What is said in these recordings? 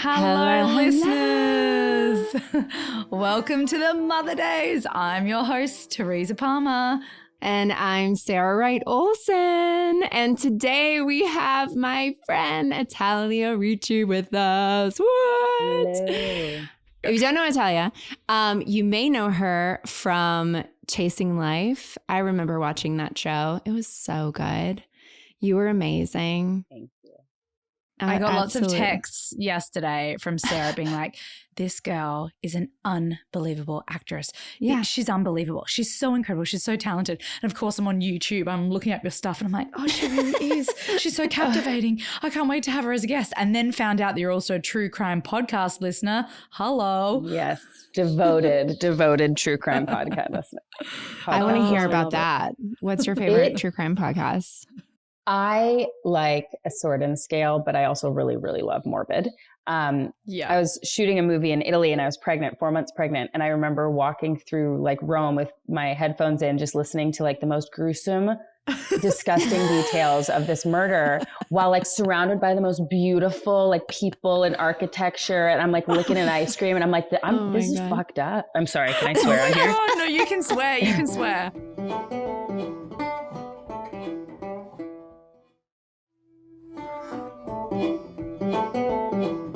Hello, listeners. Welcome to the Mother Daze. I'm your host, Teresa Palmer. And I'm Sarah Wright Olsen. And today we have my friend Italia Ricci with us. What? Hello. If you don't know Italia, you may know her from Chasing Life. I remember watching that show. It was so good. You were amazing. Thank you. I got lots of texts yesterday from Sarah being like, this girl is an unbelievable actress. Yeah. She's unbelievable. She's so incredible. She's so talented. And of course, I'm on YouTube. I'm looking up your stuff and I'm like, oh, she really is. She's so captivating. I can't wait to have her as a guest. And then found out that you're also a true crime podcast listener. Hello. Yes. Devoted true crime podcast listener. I want to hear about that. What's your favorite true crime podcast? I like A Sword and Scale, but I also really, really love Morbid. I was shooting a movie in Italy and I was pregnant, 4 months pregnant. And I remember walking through like Rome with my headphones in, just listening to like the most gruesome, disgusting details of this murder while like surrounded by the most beautiful like people and architecture. And I'm like licking an ice cream and I'm like, this is fucked up. I'm sorry. Can I swear on here? Oh, no, you can swear. You can swear.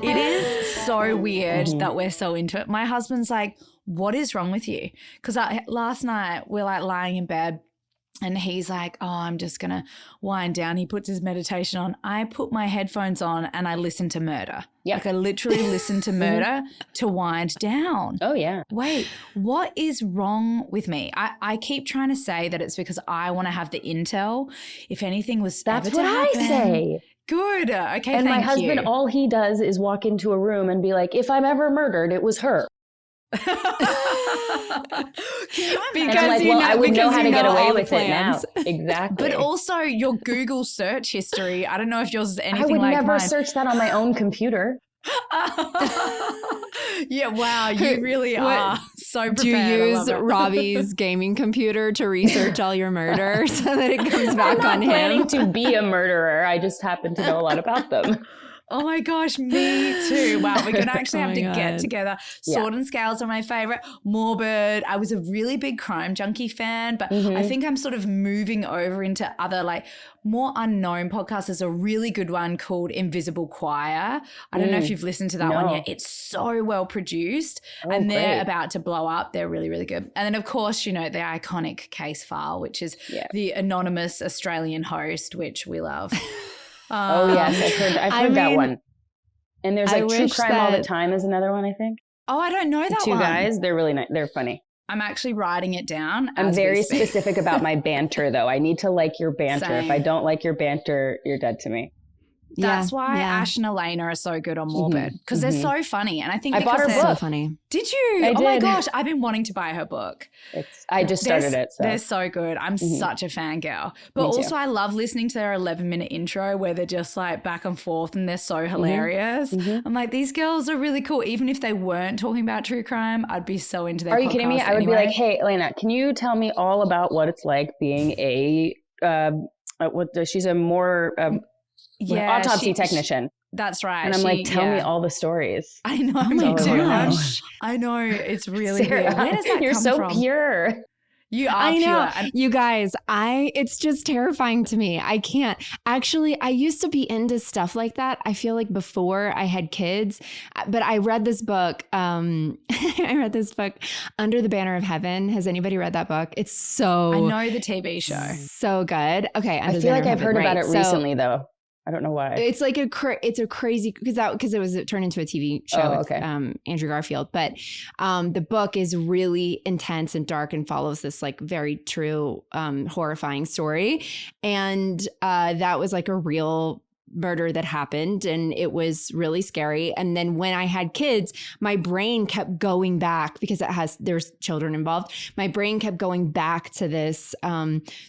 It is so weird that we're so into it. My husband's like, what is wrong with you? Because last night we're like lying in bed and he's like, oh, I'm just going to wind down. He puts his meditation on. I put my headphones on and I listen to murder. Yep. Like I literally listen to murder to wind down. Oh, yeah. Wait, what is wrong with me? I keep trying to say that it's because I want to have the intel. If anything was That's ever what to happen, I say. Good. Okay, and my thank husband, you. all he does is walk into a room and be like, if I'm ever murdered, it was her. Can you And I'm like, well, I would know how to get away with it now. Exactly. But also your Google search history, I don't know if yours is anything like mine. I would never search that on my own computer. Yeah, wow, you really are so prepared. Do you use Robbie's gaming computer to research all your murders so that it comes back on him? I'm not planning to be a murderer. I just happen to know a lot about them. Oh my gosh, me too. Wow, we're going to actually have to get together. Sword and Scales are my favorite. Morbid. I was a really big crime junkie fan, but I think I'm sort of moving over into other like more unknown podcasts. There's a really good one called Invisible Choir. I don't know if you've listened to that one yet. It's so well produced and they're about to blow up. They're really, really good. And then of course, you know, the iconic Casefile, which is the anonymous Australian host, which we love. Oh yes, I've heard that one. And there's like True Crime All the Time is another one, I think. Oh, I don't know that Two one. guys, they're really nice. They're funny. I'm actually writing it down. I'm very specific about my banter though. I need to like your banter. Same. If I don't like your banter, you're dead to me. That's why Ash and Elena are so good on Morbid because they're so funny. And I think I bought her book. So funny. Did you? I Oh my did. gosh, I've been wanting to buy her book. I just started it. So. They're so good. I'm such a fangirl. But also I love listening to their 11-minute intro where they're just like back and forth and they're so hilarious. I'm like, these girls are really cool. Even if they weren't talking about true crime, I'd be so into their podcast. Are you kidding me? I would be like, hey, Elena, can you tell me all about what it's like being a she's a more autopsy technician. That's right. And I'm like, tell me all the stories. I know, me too. I know, it's really Sarah, weird. Where does that you're come so from? pure. You are I know. pure. You guys, it's just terrifying to me. I can't. Actually, I used to be into stuff like that. I feel like before I had kids, but I read this book. I read this book, Under the Banner of Heaven. Has anybody read that book? It's so... I know the TV show. So good. Okay. I feel like I've heard about it recently though. I don't know why. It's like it's a crazy because it turned into a TV show with Andrew Garfield. But the book is really intense and dark and follows this like very true horrifying story. And that was like a real murder that happened and it was really scary. And then when I had kids, my brain kept going back because there's children involved. My brain kept going back to this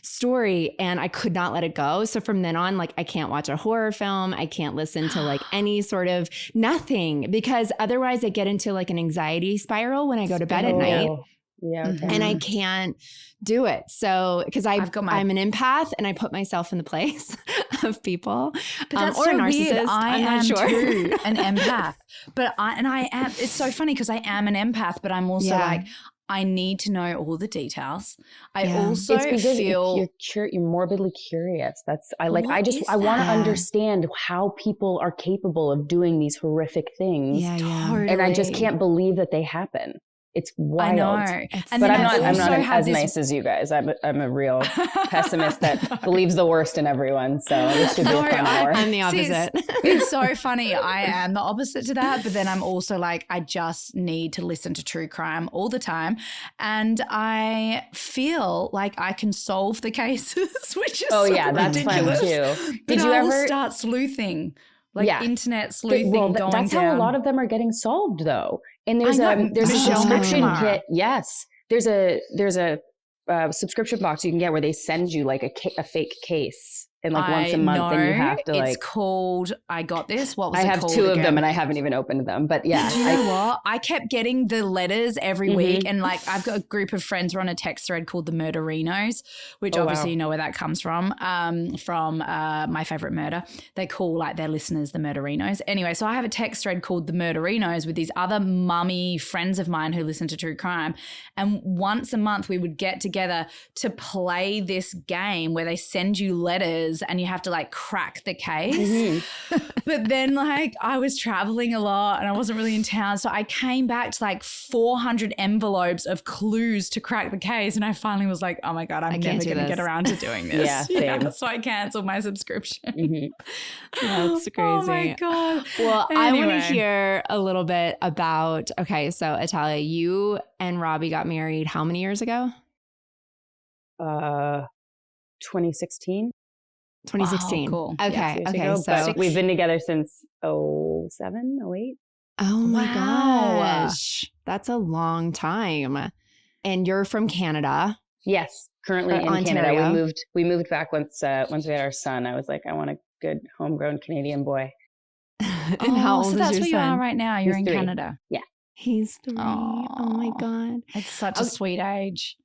story and I could not let it go. So from then on, like I can't watch a horror film. I can't listen to like any sort of nothing because otherwise I get into like an anxiety spiral when I go to bed at night. Yeah. Okay. And I can't do it. So, because I'm an empath and I put myself in the place of people. But that's or so a narcissist. weird. I'm not sure. too an empath. But I am, it's so funny because I am an empath, but I'm also like, I need to know all the details. I also feel you're morbidly curious. I want to understand how people are capable of doing these horrific things. Yeah. Totally. And I just can't believe that they happen. It's wild. I know. But I'm not as nice as you guys. I'm a real pessimist that believes the worst in everyone. So this should be a fun hour. I'm the opposite. It's so funny. I am the opposite to that. But then I'm also like, I just need to listen to true crime all the time. And I feel like I can solve the cases, which is that's ridiculous. Fun too. Did you ever start sleuthing? Internet sleuthing that's how a lot of them are getting solved though. And there's a subscription kit. Yes. There's a subscription box you can get where they send you like a fake case. And like once a month, then you have to it's called, I got this. What was it called? I have two of them and I haven't even opened them, but yeah. Do you know what? I kept getting the letters every week. And like, I've got a group of friends who are on a text thread called the Murderinos, which obviously you know where that comes from My Favorite Murder. They call like their listeners the Murderinos. Anyway, so I have a text thread called the Murderinos with these other mummy friends of mine who listen to true crime. And once a month we would get together to play this game where they send you letters and you have to like crack the case. But then like I was traveling a lot and I wasn't really in town. So I came back to like 400 envelopes of clues to crack the case. And I finally was like, oh my God, I'm never going to get around to doing this. So I canceled my subscription. That's crazy. Oh my God. Well, I want to hear a little bit about, so Italia, you and Robbie got married how many years ago? 2016. 2016. Cool. Okay. So we've been together since 07, 08. Oh my gosh. That's a long time. And you're from Canada. Yes. Currently in Ontario. Canada. We moved back once we had our son. I was like, I want a good homegrown Canadian boy. And how old is your son? So that's where you are right now. You're in 3. Canada. Yeah. He's 3. Oh my God. It's such a sweet age.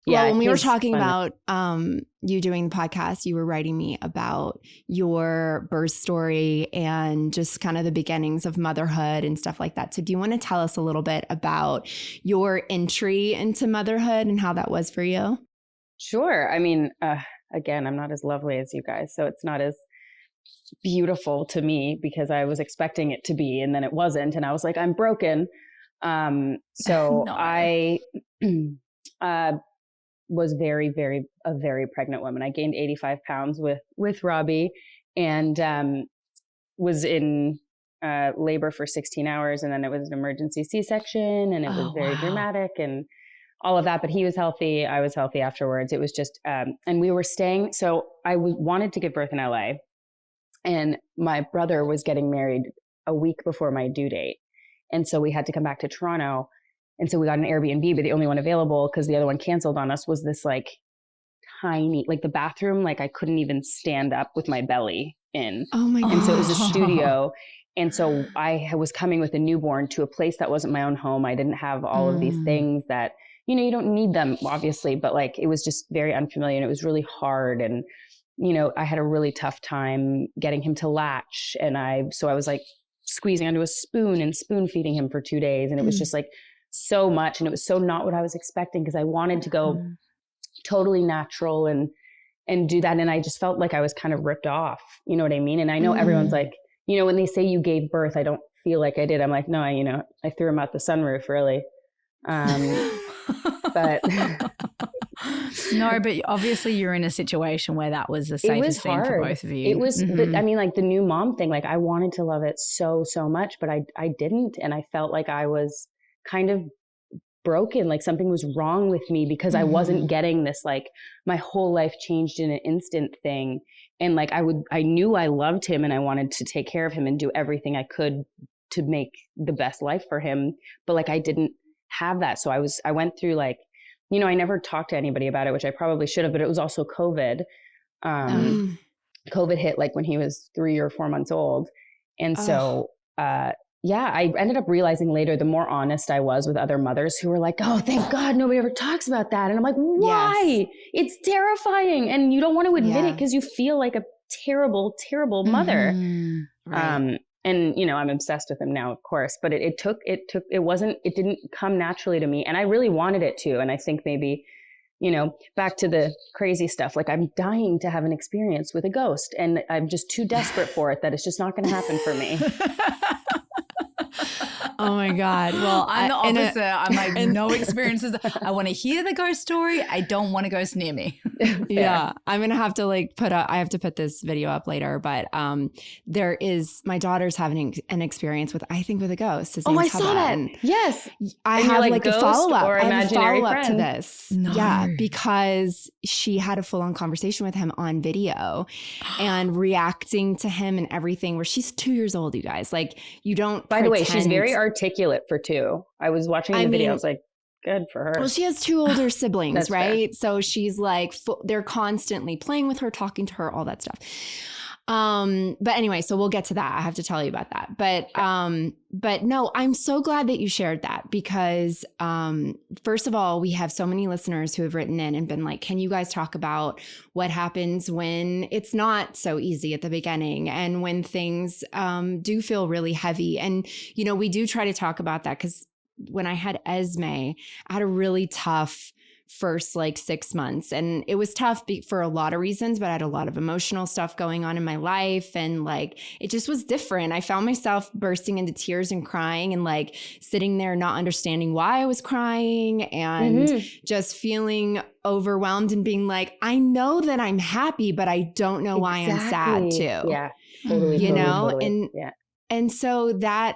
Yeah, when we were talking about you doing the podcast, you were writing me about your birth story and just kind of the beginnings of motherhood and stuff like that. So do you want to tell us a little bit about your entry into motherhood and how that was for you? Sure. I mean, again, I'm not as lovely as you guys, so it's not as beautiful to me because I was expecting it to be and then it wasn't. And I was like, I'm broken. I was a very pregnant woman. I gained 85 pounds with Robbie and was in labor for 16 hours. And then it was an emergency C-section and it was very dramatic and all of that. But he was healthy. I was healthy afterwards. It was just, and we were staying. So I wanted to give birth in LA and my brother was getting married a week before my due date. And so we had to come back to Toronto. And so we got an Airbnb, but the only one available because the other one canceled on us was this like tiny, like the bathroom, like I couldn't even stand up with my belly in. Oh my God. And so it was a studio. And so I was coming with a newborn to a place that wasn't my own home. I didn't have all of these things that, you don't need them obviously, but like it was just very unfamiliar and it was really hard. And, I had a really tough time getting him to latch. And so I was like squeezing onto a spoon and spoon feeding him for 2 days. And it was just like, so much. And it was so not what I was expecting because I wanted to go totally natural and do that. And I just felt like I was kind of ripped off. You know what I mean? And I know everyone's like, when they say you gave birth, I don't feel like I did. I'm like, no, I threw him out the sunroof really. But no, but obviously you're in a situation where that was the safest thing for both of you. It was, but I mean, like the new mom thing, like I wanted to love it so much, but I didn't. And I felt like I was kind of broken, like something was wrong with me because I wasn't getting this, like my whole life changed in an instant thing. And like I knew I loved him and I wanted to take care of him and do everything I could to make the best life for him. But like, I didn't have that. So I went through like, I never talked to anybody about it, which I probably should have, but it was also COVID. COVID hit like when he was 3 or 4 months old. And so, I ended up realizing later, the more honest I was with other mothers who were like, oh, thank God nobody ever talks about that. And I'm like, why? Yes. It's terrifying. And you don't want to admit it because you feel like a terrible, terrible mother. Right. And, you know, I'm obsessed with him now, of course, but it didn't come naturally to me. And I really wanted it to. And I think maybe, you know, back to the crazy stuff, like I'm dying to have an experience with a ghost and I'm just too desperate for it that it's just not going to happen for me. Oh my God. Well, I'm the opposite. I'm like, no experiences. I want to hear the ghost story. I don't want a ghost near me. Yeah. I'm going to have to I have to put this video up later, but my daughter's having an experience with a ghost. His name's I Hubba. saw that. Yes. I have like a follow-up. I have a follow-up to this. No. Yeah. Because she had a full-on conversation with him on video and reacting to him and everything, where she's 2 years old, you guys. Like, you don't By the way, she's very articulate for 2. I was watching the video. I was like, good for her. Well, she has 2 older siblings, right? Fair. So she's like, they're constantly playing with her, talking to her, all that stuff. But anyway, so we'll get to that. I have to tell you about that. But no, I'm so glad that you shared that because, first of all, we have so many listeners who have written in and been like, can you guys talk about what happens when it's not so easy at the beginning and when things, do feel really heavy? And, you know, we do try to talk about that because when I had Esme, I had a really tough first 6 months. And it was tough for a lot of reasons, but I had a lot of emotional stuff going on in my life. And it just was different. I found myself bursting into tears and crying and sitting there, not understanding why I was crying and just feeling overwhelmed and being like, I know that I'm happy, but I don't know why I'm sad too. Yeah. Totally, totally. And so that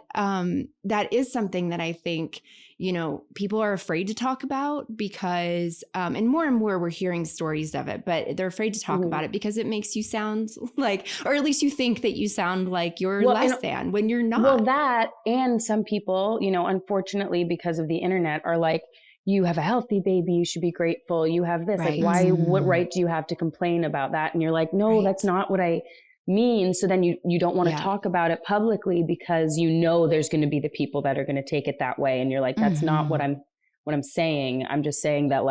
is something that I think, you know, people are afraid to talk about because, and more we're hearing stories of it, but they're afraid to talk about it because it makes you sound like, or at least you think that you sound like you're less than when you're not. Well, that, and some people, you know, unfortunately, because of the internet are like, you have a healthy baby, you should be grateful. You have this, right. What right do you have to complain about that? And you're like, no, that's not what I mean. So then you don't want to talk about it publicly because you know there's going to be the people that are going to take it that way. And you're like, that's not what I'm saying. I'm just saying that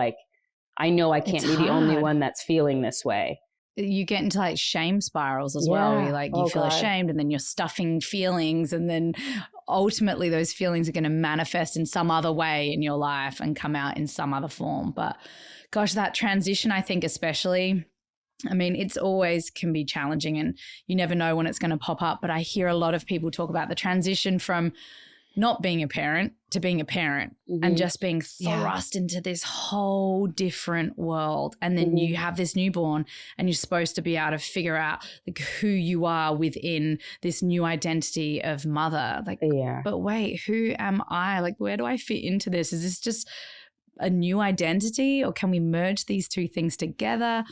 I know I can't be the only one that's feeling this way. You get into shame spirals as well. You feel ashamed and then you're stuffing feelings and then ultimately those feelings are going to manifest in some other way in your life and come out in some other form. But gosh, that transition, I think especially, I mean, it's always can be challenging and you never know when it's going to pop up. But I hear a lot of people talk about the transition from not being a parent to being a parent and just being thrust into this whole different world. And then you have this newborn and you're supposed to be able to figure out who you are within this new identity of mother. But wait, who am I? Where do I fit into this? Is this just a new identity or can we merge these two things together?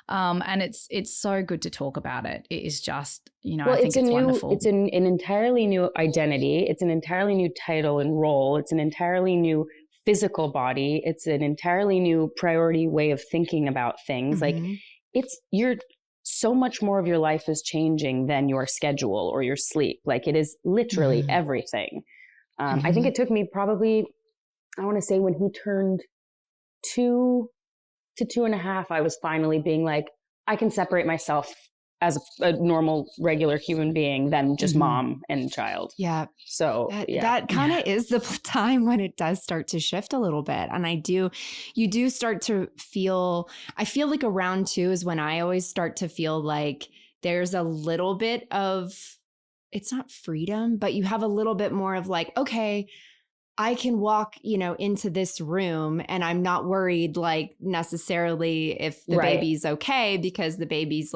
And it's so good to talk about it. It is just, you know, I think it's wonderful. It's an entirely new identity. It's an entirely new title and role. It's an entirely new physical body. It's an entirely new priority way of thinking about things. You're so much more of your life is changing than your schedule or your sleep. It is literally everything. I think it took me probably, I want to say when he turned 2 to 2.5, I was finally being like, I can separate myself as a normal, regular human being than just mom and child. Yeah. So that kind of is the time when it does start to shift a little bit. And you do start to feel, I feel like around 2 is when I always start to feel like there's a little bit of, it's not freedom, but you have a little bit more of okay, I can walk, you know, into this room and I'm not worried necessarily if the baby's okay because the baby's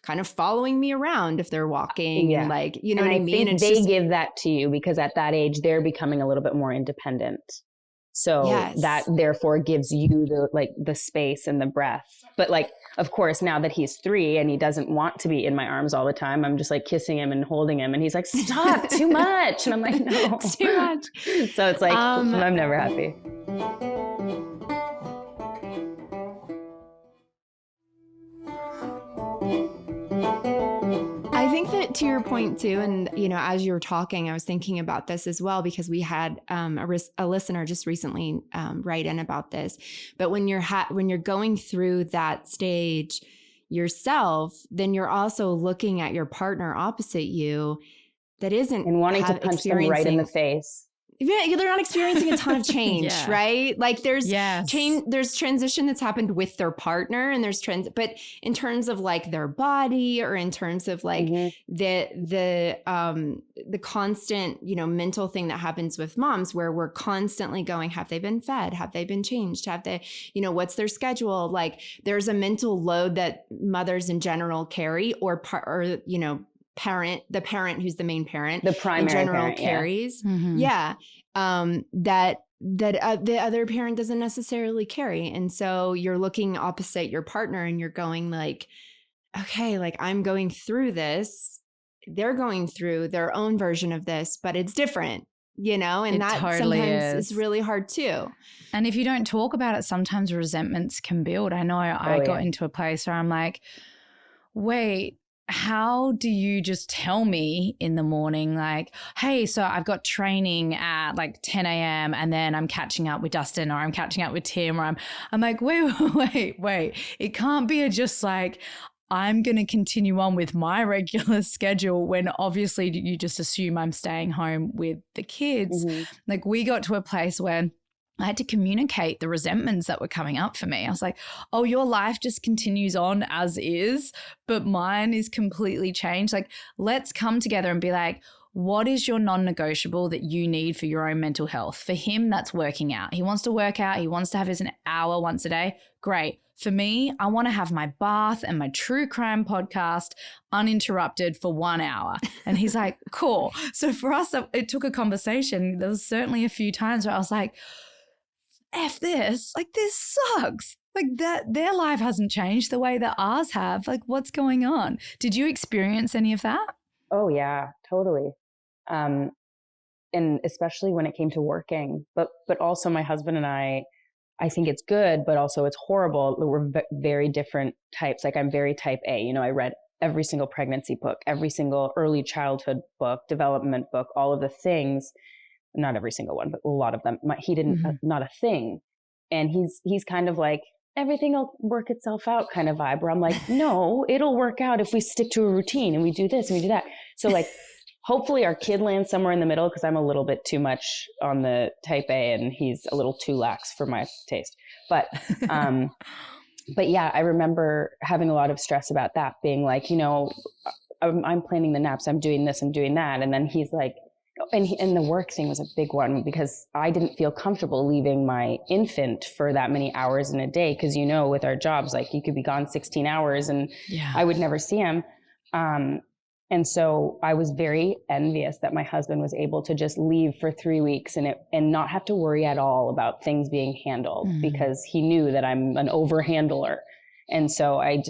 kind of following me around if they're walking and you know and what I mean? Think they give that to you because at that age they're becoming a little bit more independent. So that therefore gives you the space and the breath. But of course, now that he's 3 and he doesn't want to be in my arms all the time, I'm just kissing him and holding him and he's like, stop, too much. And I'm like, no. Too much. So it's I'm never happy. I think that to your point too, and as you were talking, I was thinking about this as well, because we had a listener just recently write in about this. But when you're going through that stage yourself, then you're also looking at your partner opposite you that isn't and wanting to punch them right in the face. Yeah, they're not experiencing a ton of change, right? Like there's change, there's transition that's happened with their partner, and there's but in terms of like their body, or in terms of like the constant, mental thing that happens with moms, where we're constantly going, have they been fed? Have they been changed? Have they, what's their schedule? Like there's a mental load that mothers in general carry, or the parent who's the main parent, the primary in general parent, carries. That the other parent doesn't necessarily carry. And so you're looking opposite your partner and you're going like, okay, like I'm going through this. They're going through their own version of this, but it's different, and that totally sometimes is really hard too. And if you don't talk about it, sometimes resentments can build. I know I got into a place where I'm like, wait, how do you just tell me in the morning, like, hey, so I've got training at like 10 a.m. and then I'm catching up with Dustin, or I'm catching up with Tim, or I'm like, wait. It can't be just like, I'm going to continue on with my regular schedule when obviously you just assume I'm staying home with the kids. Like we got to a place where I had to communicate the resentments that were coming up for me. I was like, oh, your life just continues on as is, but mine is completely changed. Like, let's come together and be like, what is your non-negotiable that you need for your own mental health? For him, that's working out. He wants to work out. He wants to have his an hour once a day. Great. For me, I want to have my bath and my true crime podcast uninterrupted for 1 hour. And he's like, cool. So for us, it took a conversation. There was certainly a few times where I was like, F this, like this sucks. Like that their life hasn't changed the way that ours have. Like what's going on? Did you experience any of that? Oh yeah, totally. And especially when it came to working, but also my husband and I think it's good, but also it's horrible. We're very different types. Like I'm very type A, I read every single pregnancy book, every single early childhood book, development book, all of the things. Not every single one, but a lot of them. He didn't, not a thing. And he's kind of like, everything will work itself out kind of vibe, where I'm like, no, it'll work out if we stick to a routine and we do this and we do that. So like, hopefully our kid lands somewhere in the middle, because I'm a little bit too much on the type A and he's a little too lax for my taste. But yeah, I remember having a lot of stress about that, being like, I'm planning the naps, I'm doing this, I'm doing that. And then he's like, and the work thing was a big one, because I didn't feel comfortable leaving my infant for that many hours in a day. Cause with our jobs, like you could be gone 16 hours and I would never see him. And so I was very envious that my husband was able to just leave for 3 weeks and not have to worry at all about things being handled, because he knew that I'm an overhandler. And so I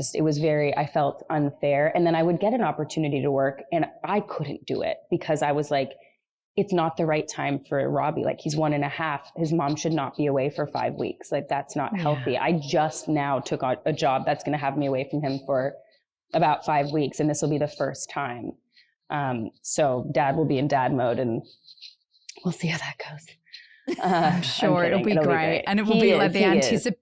felt unfair. And then I would get an opportunity to work and I couldn't do it, because I was like, it's not the right time for Robbie. Like he's 1.5. His mom should not be away for 5 weeks. Like that's not healthy. I just now took on a job that's going to have me away from him for about 5 weeks. And this will be the first time. So dad will be in dad mode and we'll see how that goes. I'm sure it'll be great. And it will be like the anticipation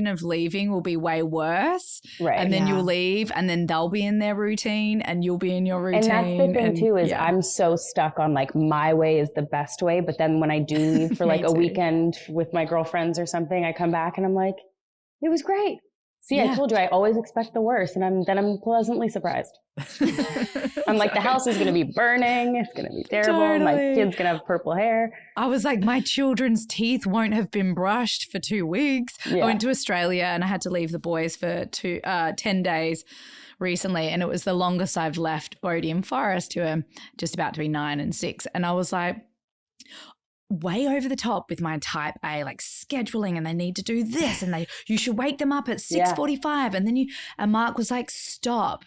of leaving will be way worse. Right. And then you'll leave and then they'll be in their routine and you'll be in your routine. And that's the thing too, is I'm so stuck on like my way is the best way. But then when I do leave for like a weekend with my girlfriends or something, I come back and I'm like, it was great. See, I told you, I always expect the worst, and I'm pleasantly surprised. I'm like, the house is going to be burning. It's going to be terrible. Totally. My kid's going to have purple hair. I was like, my children's teeth won't have been brushed for 2 weeks. I went to Australia and I had to leave the boys for 10 days recently, and it was the longest I've left Bodie and Forrest, who are just about to be 9 and 6. And I was like, way over the top with my type A, like scheduling, and they need to do this, and you should wake them up at 6:45. And Mark was like, stop,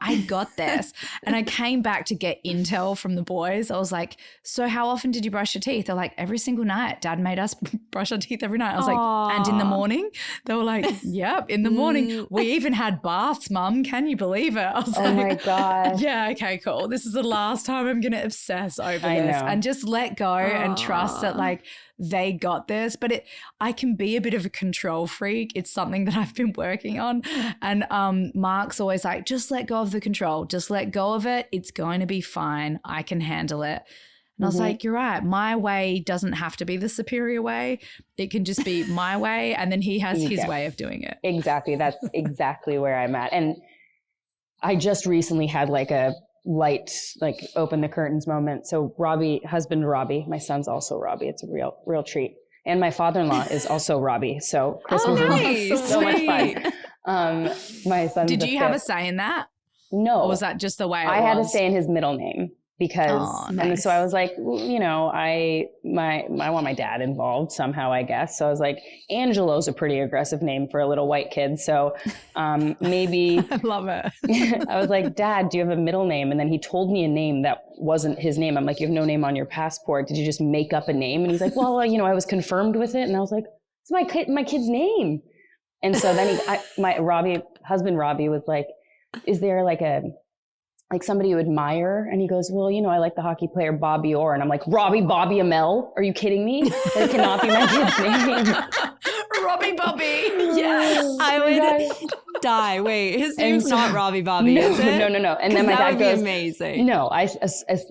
I got this. And I came back to get intel from the boys. I was like, so how often did you brush your teeth? They're like, every single night. Dad made us brush our teeth every night. I was like, and in the morning? They were like, yep, in the morning. We even had baths, Mum. Can you believe it? I was like, my God. Yeah, okay, cool. This is the last time I'm going to obsess over this and just let go and trust that like they got this. But I can be a bit of a control freak. It's something that I've been working on. And Mark's always like, just let go of the control. Just let go of it. It's going to be fine. I can handle it. And I was like, you're right. My way doesn't have to be the superior way. It can just be my way. And then he has his way of doing it. Exactly. That's exactly where I'm at. And I just recently had like a light, like open the curtains moment. So husband Robbie, my son's also Robbie. It's a real treat. And my father-in-law is also Robbie. So Christmas is so much fun. My son. Did you have a say in that? No. Or was that just the way I had to say in his middle name because, and so I was like, you know, I want my dad involved somehow, I guess. So I was like, Angelo's a pretty aggressive name for a little white kid. So maybe. I love it. I was like, Dad, do you have a middle name? And then he told me a name that wasn't his name. I'm like, you have no name on your passport. Did you just make up a name? And he's like, well, you know, I was confirmed with it. And I was like, it's my kid's name. And so then my husband Robbie was like, is there like somebody you admire? And he goes, well, you know, I like the hockey player Bobby Orr. And I'm like, Bobby Amell? Are you kidding me? That cannot be my kid's name. Robbie Bobby. Yes. I would die. Wait, his name's not Robbie Bobby, is it? No. And then my dad goes, amazing. No, I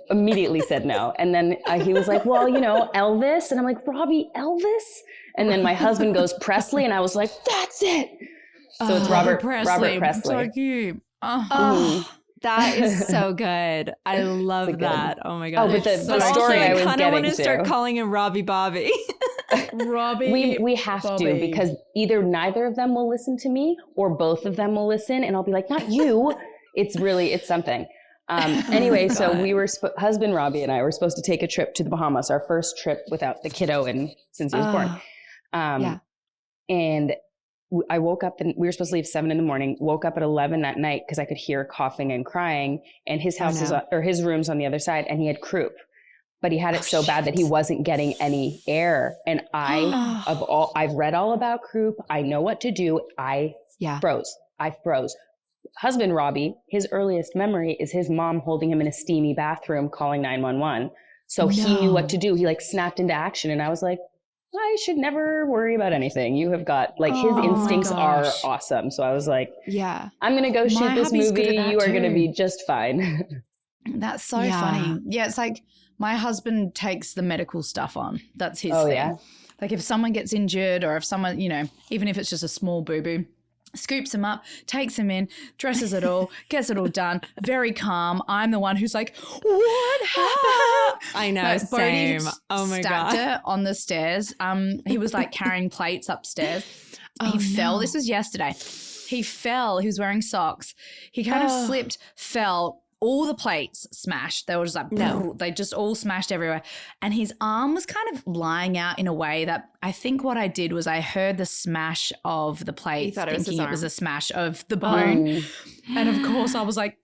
immediately said no. And then he was like, well, you know, Elvis. And I'm like, Robbie Elvis? And then my husband goes, Presley. And I was like, that's it. So it's Robert Presley. So cute. That is so good. I love that. Oh my God. Oh, but the story I was getting to. I kind of want to start calling him Robbie Bobby. Robbie. We have to, because either neither of them will listen to me or both of them will listen, and I'll be like, not you. It's something. Anyway, so we were husband Robbie and I were supposed to take a trip to the Bahamas, our first trip without the kiddo since he was born. And I woke up and we were supposed to leave 7 a.m, woke up at 11 that night because I could hear coughing and crying, and his house his room's on the other side, and he had croup, but he had it so bad that he wasn't getting any air. And I've read all about croup. I know what to do. I froze. Husband Robbie, his earliest memory is his mom holding him in a steamy bathroom calling 911. So he knew what to do. He like snapped into action, and I was like, I should never worry about anything. You have got his instincts are awesome. So I was like, I'm going to go shoot this movie. You are going to be just fine. That's so funny. Yeah. It's like my husband takes the medical stuff on. That's his thing. Yeah. Like if someone gets injured or if someone, you know, even if it's just a small boo-boo, scoops him up, takes him in, dresses it all, gets it all done, very calm. I'm the one who's like, what happened? I know, same. Oh my God. Stabbed her on the stairs. He was like carrying plates upstairs. He fell. This was yesterday. He fell. He was wearing socks. He kind of slipped, fell. All the plates smashed. They were just like, they just all smashed everywhere. And his arm was kind of lying out in a way that I think what I did was I heard the smash of the plates, thinking it was a smash of the bone. And of course I was like,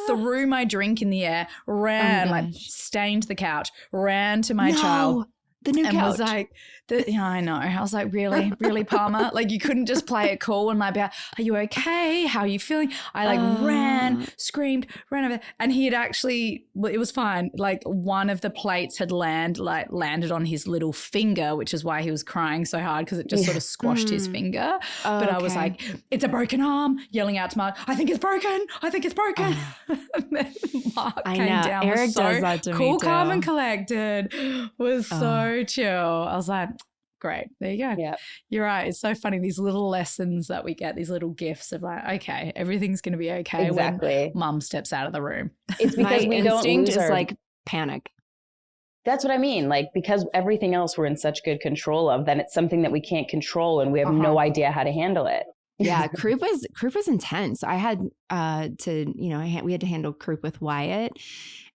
threw my drink in the air, ran, stained the couch, ran to my child. The new couch. And was like, I know. I was like, really, Palmer? Like, you couldn't just play it cool and like, are you okay? How are you feeling? I ran, screamed, ran over there. And he had actually, it was fine. Like, one of the plates had landed on his little finger, which is why he was crying so hard, because it just sort of squashed his finger. But I was like, it's a broken arm, yelling out to Mark, I think it's broken. And then Mark came down. Eric was does that to cool, me too. calm, and collected. Was so chill. I was like, great. There you go. Yeah. You're right. It's so funny. These little lessons that we get, these little gifts of like, okay, everything's going to be okay when mum steps out of the room. It's because my instinct is like panic. That's what I mean. Like, because everything else we're in such good control of, then it's something that we can't control and we have no idea how to handle it. Yeah, croup was intense. I had we had to handle croup with Wyatt,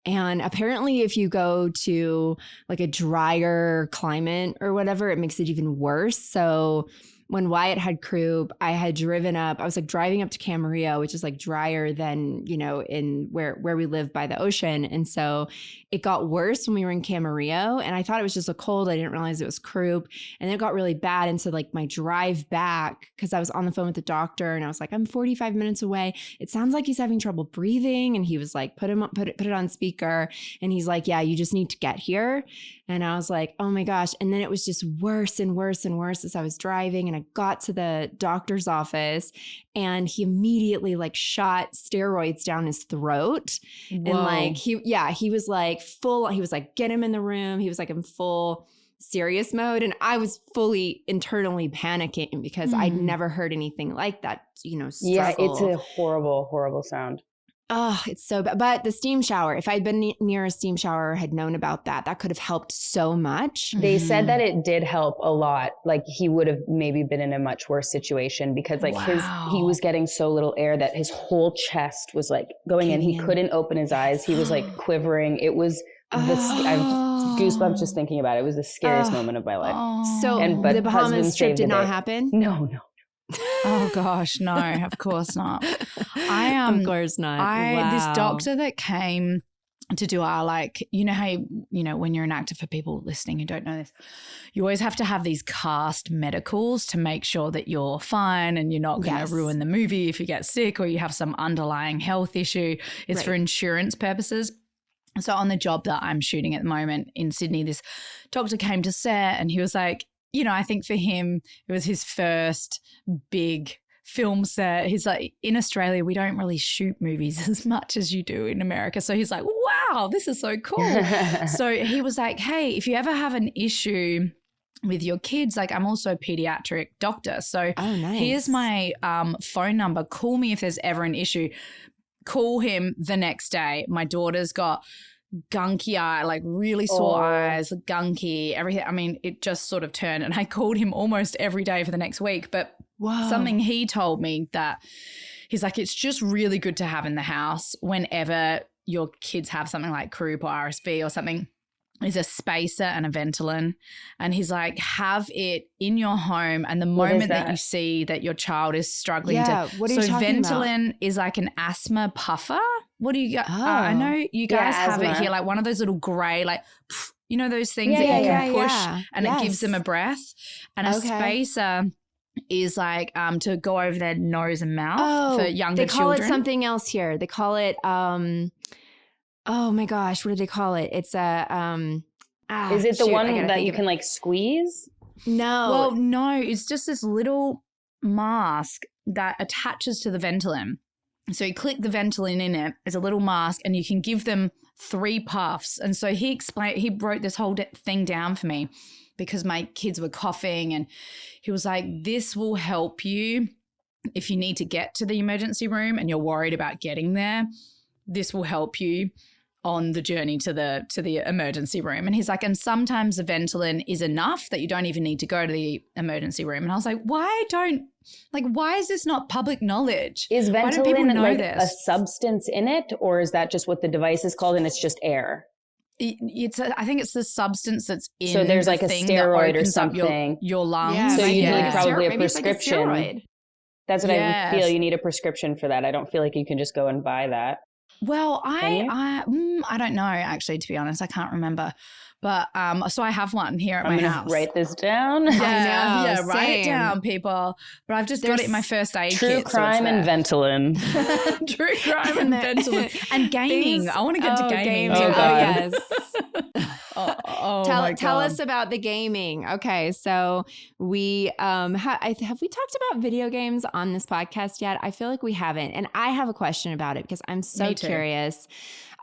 And apparently if you go to like a drier climate or whatever, it makes it even worse. So when Wyatt had croup, I had driven up, I was like driving up to Camarillo, which is like drier than, you know, in where we live by the ocean. And so it got worse when we were in Camarillo, and I thought it was just a cold. I didn't realize it was croup, and then it got really bad. And so like my drive back, because I was on the phone with the doctor and I was like, I'm 45 minutes away. It sounds like he's having trouble breathing. And he was like, put it on speaker. And he's like, yeah, you just need to get here. And I was like, oh my gosh. And then it was just worse and worse and worse as I was driving. And I got to the doctor's office, and he immediately like shot steroids down his throat. Whoa. And like, he was like he was like, get him in the room. He was like in full serious mode. And I was fully internally panicking because I'd never heard anything like that, you know, struggle. Yeah, it's a horrible, horrible sound. Oh, it's so bad. But the steam shower, if I'd been near a steam shower or had known about that, that could have helped so much. They said that it did help a lot. Like he would have maybe been in a much worse situation because like he was getting so little air that his whole chest was like going in. He couldn't open his eyes. He was like quivering. It was, I've goosebumps just thinking about it. It was the scariest moment of my life. So but the Bahamas trip did not happen? No. Oh gosh, no, of course not. Of course not. This doctor that came to do our, like, you know how when you're an actor, for people listening who don't know this, you always have to have these cast medicals to make sure that you're fine and you're not going to ruin the movie if you get sick or you have some underlying health issue. It's for insurance purposes. So on the job that I'm shooting at the moment in Sydney, this doctor came to set and he was like, you know, I think for him, it was his first big film set. He's like, in Australia, we don't really shoot movies as much as you do in America. So he's like, wow, this is so cool. So he was like, hey, if you ever have an issue with your kids, like I'm also a pediatric doctor. So here's my phone number. Call me if there's ever an issue. Call him the next day. My daughter's got gunky eye, like really sore eyes, gunky, everything. I mean, it just sort of turned, and I called him almost every day for the next week. But something he told me that he's like, it's just really good to have in the house whenever your kids have something like croup or RSV or something, is a spacer and a Ventolin. And he's like, have it in your home. And the moment that you see that your child is struggling what are you talking Ventolin is like an asthma puffer. What do you got? I know you guys have it here, like one of those little gray, like, you know, those things that you can push and it gives them a breath. And a spacer is like to go over their nose and mouth for younger children. They call it something else here. They call it, oh my gosh, what do they call it? It's a, is it the one that you can like squeeze? No. Well, no, it's just this little mask that attaches to the Ventolin. So you click the Ventolin in it as a little mask and you can give them 3 puffs. And so he wrote this whole thing down for me because my kids were coughing, and he was like, this will help you if you need to get to the emergency room and you're worried about getting there. This will help you on the journey to the emergency room. And he's like, and sometimes the Ventolin is enough that you don't even need to go to the emergency room. And I was like, why is this not public knowledge? Is Ventolin like a substance in it, or is that just what the device is called and it's just air? I think it's the substance that's in. So there's like a steroid or something. Your lungs. Yeah, so you need probably a maybe prescription. Like a That's what I feel. You need a prescription for that. I don't feel like you can just go and buy that. Well, I don't know, actually, to be honest. I can't remember. But so I have one here at my house. Write this down. Yeah, write it down, people. But I've just got it in my first aid kit. True crime and Ventolin. True crime and Ventolin. And gaming. I want to get to gaming. Oh, God. Yes. Tell us about the gaming. Okay, so we have we talked about video games on this podcast yet? I feel like we haven't. And I have a question about it because I'm so curious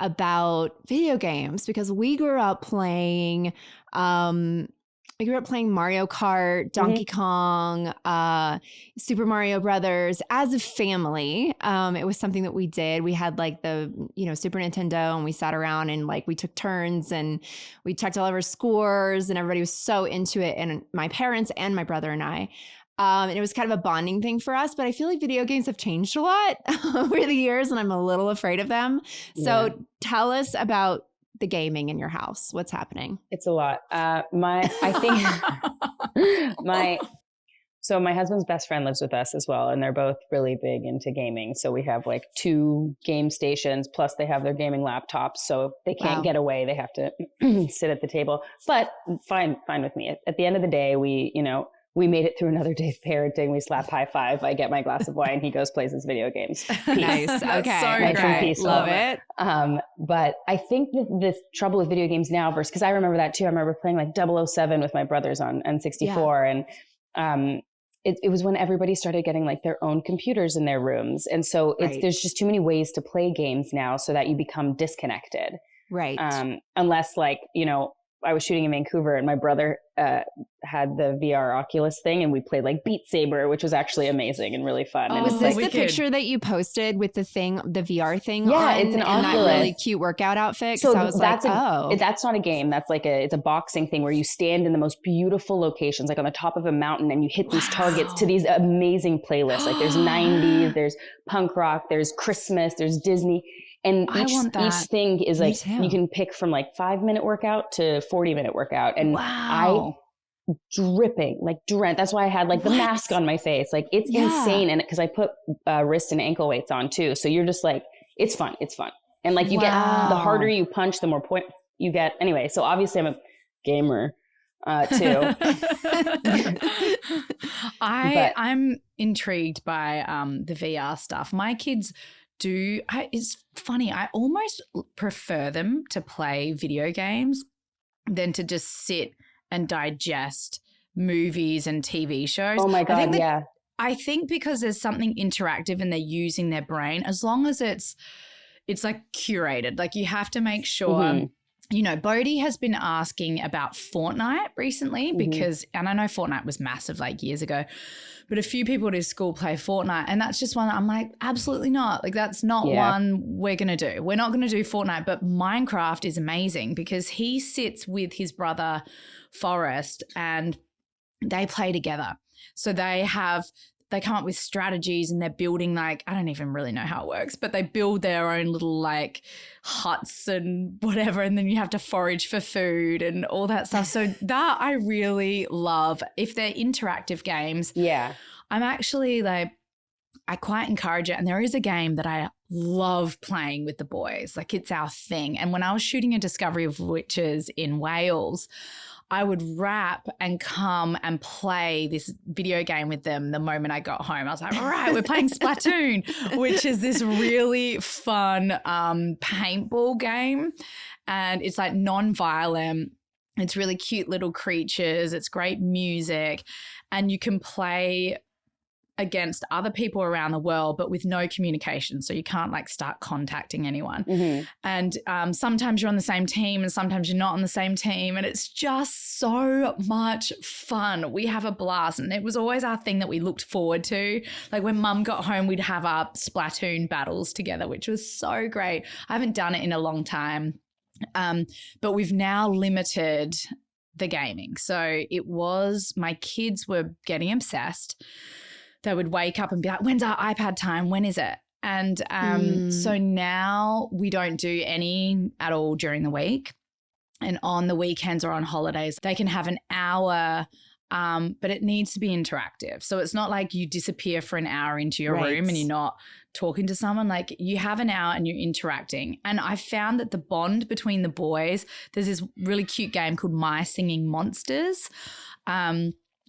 about video games, because we grew up playing Mario Kart, Donkey Kong, Super Mario Brothers as a family. It was something that we did. We had like the, Super Nintendo, and we sat around and like we took turns and we checked all of our scores, and everybody was so into it. And my parents and my brother and I, And it was kind of a bonding thing for us, but I feel like video games have changed a lot over the years and I'm a little afraid of them. So tell us about the gaming in your house. What's happening? It's a lot. So my husband's best friend lives with us as well, and they're both really big into gaming. So we have like 2 game stations, plus they have their gaming laptops. So if they can't get away, they have to sit at the table. But fine with me. At the end of the day, we made it through another day of parenting. We slap high five. I get my glass of wine. He goes plays his video games. Nice. Okay. So nice great. and peaceful. Love it. But I think that the trouble with video games now because I remember that too. I remember playing like 007 with my brothers on N64 and it was when everybody started getting like their own computers in their rooms. And so there's just too many ways to play games now so that you become disconnected. Right. Unless like, I was shooting in Vancouver and my brother had the VR Oculus thing and we played like Beat Saber, which was actually amazing and really fun. Oh, and was this the picture that you posted with the VR thing? Yeah, on, it's an and Oculus. that really cute workout outfit. So I was that's not a game. That's like it's a boxing thing where you stand in the most beautiful locations, like on the top of a mountain, and you hit these targets to these amazing playlists. Like there's 90s, there's punk rock, there's Christmas, there's Disney. And each thing is like, you can pick from like 5-minute workout to 40-minute workout. And I dripping, like drenched. That's why I had like the mask on my face. Like it's insane. And because I put wrist and ankle weights on too. So you're just like, it's fun. And like you get, the harder you punch, the more point you get. Anyway, so obviously I'm a gamer too. I'm intrigued by the VR stuff. My kids it's funny. I almost prefer them to play video games than to just sit and digest movies and TV shows. Oh my God, I think because there's something interactive and they're using their brain, as long as it's like curated. Like you have to make sure, Bodhi has been asking about Fortnite recently because, and I know Fortnite was massive like years ago, but a few people at his school play Fortnite and that's just one I'm like, absolutely not. Like that's not one we're going to do. We're not going to do Fortnite, but Minecraft is amazing because he sits with his brother Forrest and they play together. So they come up with strategies and they're building like, I don't even really know how it works, but they build their own little like huts and whatever. And then you have to forage for food and all that stuff. So that I really love. If they're interactive games, I'm actually like, I quite encourage it. And there is a game that I love playing with the boys. Like it's our thing. And when I was shooting a Discovery of Witches in Wales, I would wrap and come and play this video game with them the moment I got home. I was like, all right, we're playing Splatoon, which is this really fun paintball game. And it's like non-violent. It's really cute little creatures. It's great music. And you can play against other people around the world, but with no communication. So you can't like start contacting anyone. And sometimes you're on the same team and sometimes you're not on the same team. And it's just so much fun. We have a blast. And it was always our thing that we looked forward to. Like when mum got home, we'd have our Splatoon battles together, which was so great. I haven't done it in a long time. But we've now limited the gaming. So it was, my kids were getting obsessed. They would wake up and be like, when's our iPad time? When is it? And so now we don't do any at all during the week. And on the weekends or on holidays, they can have an hour, but it needs to be interactive. So it's not like you disappear for an hour into your room and you're not talking to someone. Like you have an hour and you're interacting. And I found that the bond between the boys, there's this really cute game called My Singing Monsters,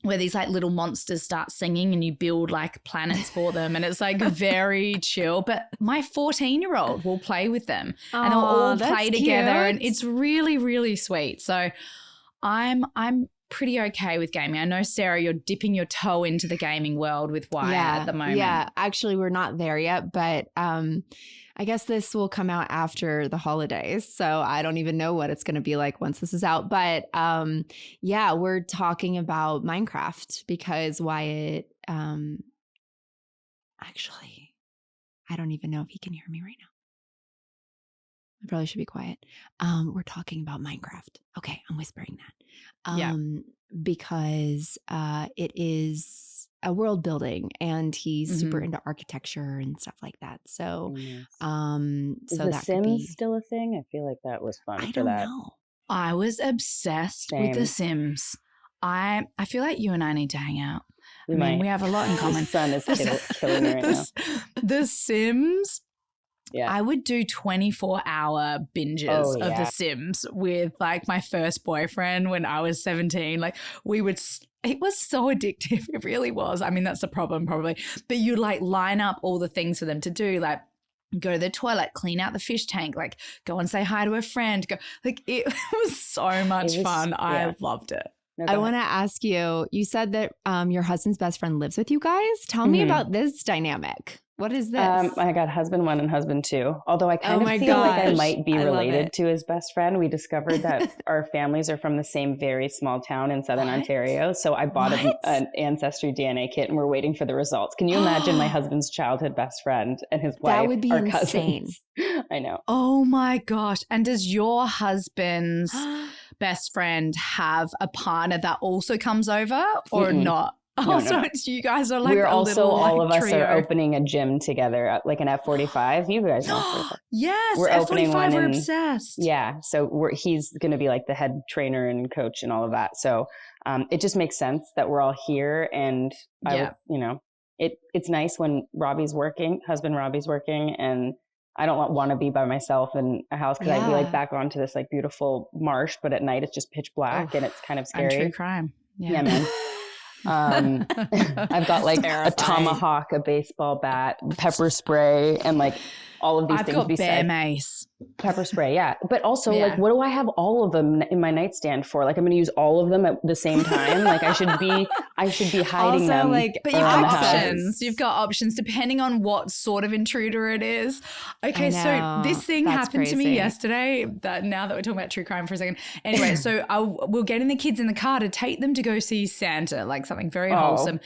where these like little monsters start singing and you build like planets for them. And it's like very chill. But my 14-year-old will play with them and they'll all play together. And it's really, really sweet. So I'm pretty okay with gaming. I know, Sarah, you're dipping your toe into the gaming world with Wyatt at the moment. Yeah, actually we're not there yet, but I guess this will come out after the holidays. So I don't even know what it's going to be like once this is out. But we're talking about Minecraft because Wyatt, actually, I don't even know if he can hear me right now. I probably should be quiet. We're talking about Minecraft. Okay, I'm whispering that. Because it is world building, and he's super into architecture and stuff like that. So, Is so The that Sims could be, still a thing? I feel like that was fun I for don't that. know. I was obsessed with The Sims. I feel like you and I need to hang out. We have a lot in common. The sun is killing me right now. The Sims. Yeah. I would do 24-hour binges of The Sims with like my first boyfriend when I was 17. Like it was so addictive. It really was. I mean, that's the problem probably. But you like line up all the things for them to do, like go to the toilet, clean out the fish tank, like go and say hi to a friend. It was so much fun. Yeah. I loved it. No, I want to ask you, you said that your husband's best friend lives with you guys. Tell me about this dynamic. What is this? I got husband 1 and husband 2. Although I kind of feel like I might be related to his best friend. We discovered that our families are from the same very small town in Southern Ontario. So I bought an Ancestry DNA kit and we're waiting for the results. Can you imagine my husband's childhood best friend and his wife? That would be insane. Cousins? I know. Oh my gosh. And does your husband's best friend have a partner that also comes over or not? No. So you guys are like we're a also little, all like, of us trio. are opening a gym together, like an F45. You guys know. Yes, we're opening one. We're obsessed. Yeah, so he's going to be like the head trainer and coach and all of that. So it just makes sense that we're all here, and it's nice when husband Robbie's working, and I don't want to be by myself in a house because I'd be like back onto this like beautiful marsh, but at night it's just pitch black and it's kind of scary. And true crime. Yeah man. I've got like a tomahawk, a baseball bat, pepper spray, and like all of these things. I've got bear mace. Pepper spray, yeah. But also, like, what do I have all of them in my nightstand for? Like, I'm going to use all of them at the same time. Like, I should be hiding also, them. Like, but you've got options. You've got options depending on what sort of intruder it is. Okay, so this thing happened to me yesterday. Now that we're talking about true crime for a second. Anyway, so we're getting the kids in the car to take them to go see Santa, like something very wholesome.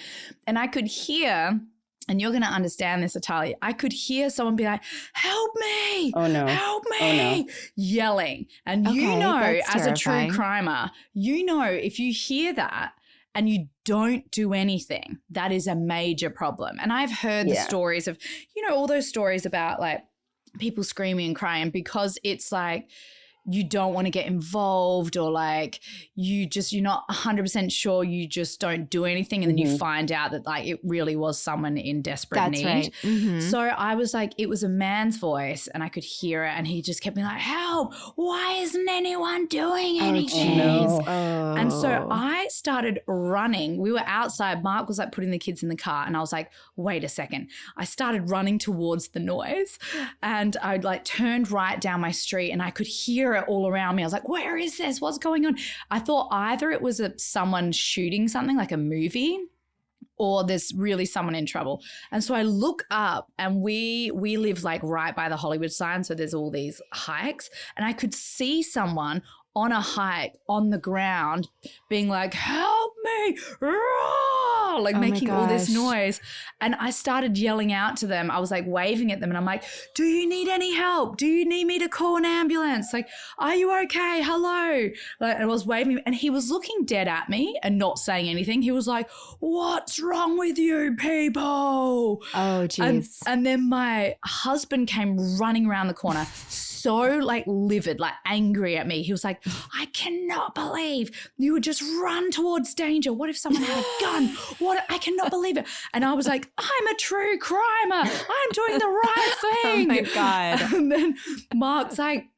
And I could hear. And you're going to understand this, Italia. I could hear someone be like, help me. Oh, no. Help me. Oh, no. Yelling. And as a true crimer, if you hear that and you don't do anything, that is a major problem. And I've heard the stories of, all those stories about like people screaming and crying because it's like, you don't want to get involved or like you're not 100% sure, you just don't do anything, and then you find out that like it really was someone in desperate need. Right. Mm-hmm. So I was like, it was a man's voice and I could hear it and he just kept being like, help, why isn't anyone doing anything? No. And so I started running. We were outside. Mark was like putting the kids in the car and I was like, wait a second. I started running towards the noise and I like turned right down my street and I could hear it all around me. I was like, where is this? What's going on? I thought either it was someone shooting something like a movie or there's really someone in trouble. And so I look up and we live like right by the Hollywood sign. So there's all these hikes and I could see someone on a hike on the ground being like, help me, like making all this noise. And I started yelling out to them. I was like waving at them and I'm like, do you need any help? Do you need me to call an ambulance? Like, are you okay? Hello. Like, and I was waving and he was looking dead at me and not saying anything. He was like, what's wrong with you people? Oh, geez. And then my husband came running around the corner, so like livid, like angry at me. He was like, I cannot believe you would just run towards danger. What if someone had a gun? What? I cannot believe it. And I was like, I'm a true crimer. I'm doing the right thing. Oh my God. And then Mark's like,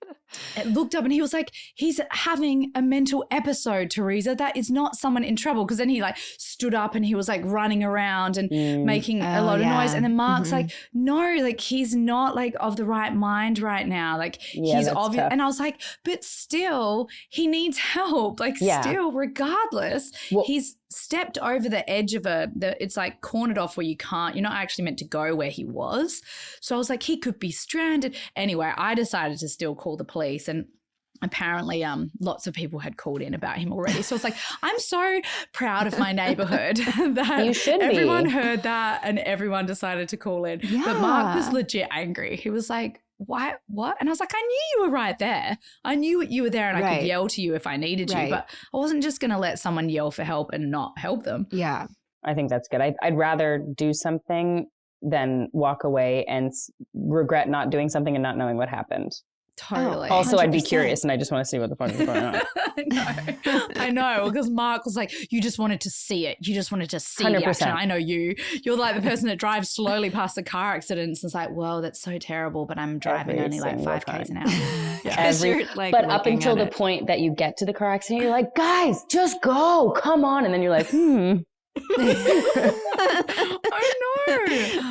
looked up and he was like, he's having a mental episode, Teresa. That is not someone in trouble. Because then he like stood up and he was like running around and making a lot of noise. And then Mark's like, no, like he's not like of the right mind right now. Like he's obvious. And I was like, but still he needs help. Like still, regardless, he's stepped over the edge of it's like cornered off where you're not actually meant to go where he was. So I was like, he could be stranded. Anyway, I decided to still call the police and apparently lots of people had called in about him already. So it's like, I'm so proud of my neighborhood that everyone heard that and everyone decided to call in. Yeah. But Mark was legit angry. He was like, what? And I was like, I knew you were right there. I knew you were there and I could yell to you if I needed you, but I wasn't just going to let someone yell for help and not help them. Yeah. I think that's good. I'd rather do something than walk away and regret not doing something and not knowing what happened. Totally. Also, 100%. I'd be curious and I just want to see what the fuck is going on. I know. Because Mark was like, you just wanted to see it. You just wanted to see 100%. The action. I know you. You're like the person that drives slowly past the car accidents and it's like, whoa, that's so terrible. But I'm driving only like 5 Ks an hour. But up until the point that you get to the car accident, you're like, guys, just go. Come on. And then you're like, I know.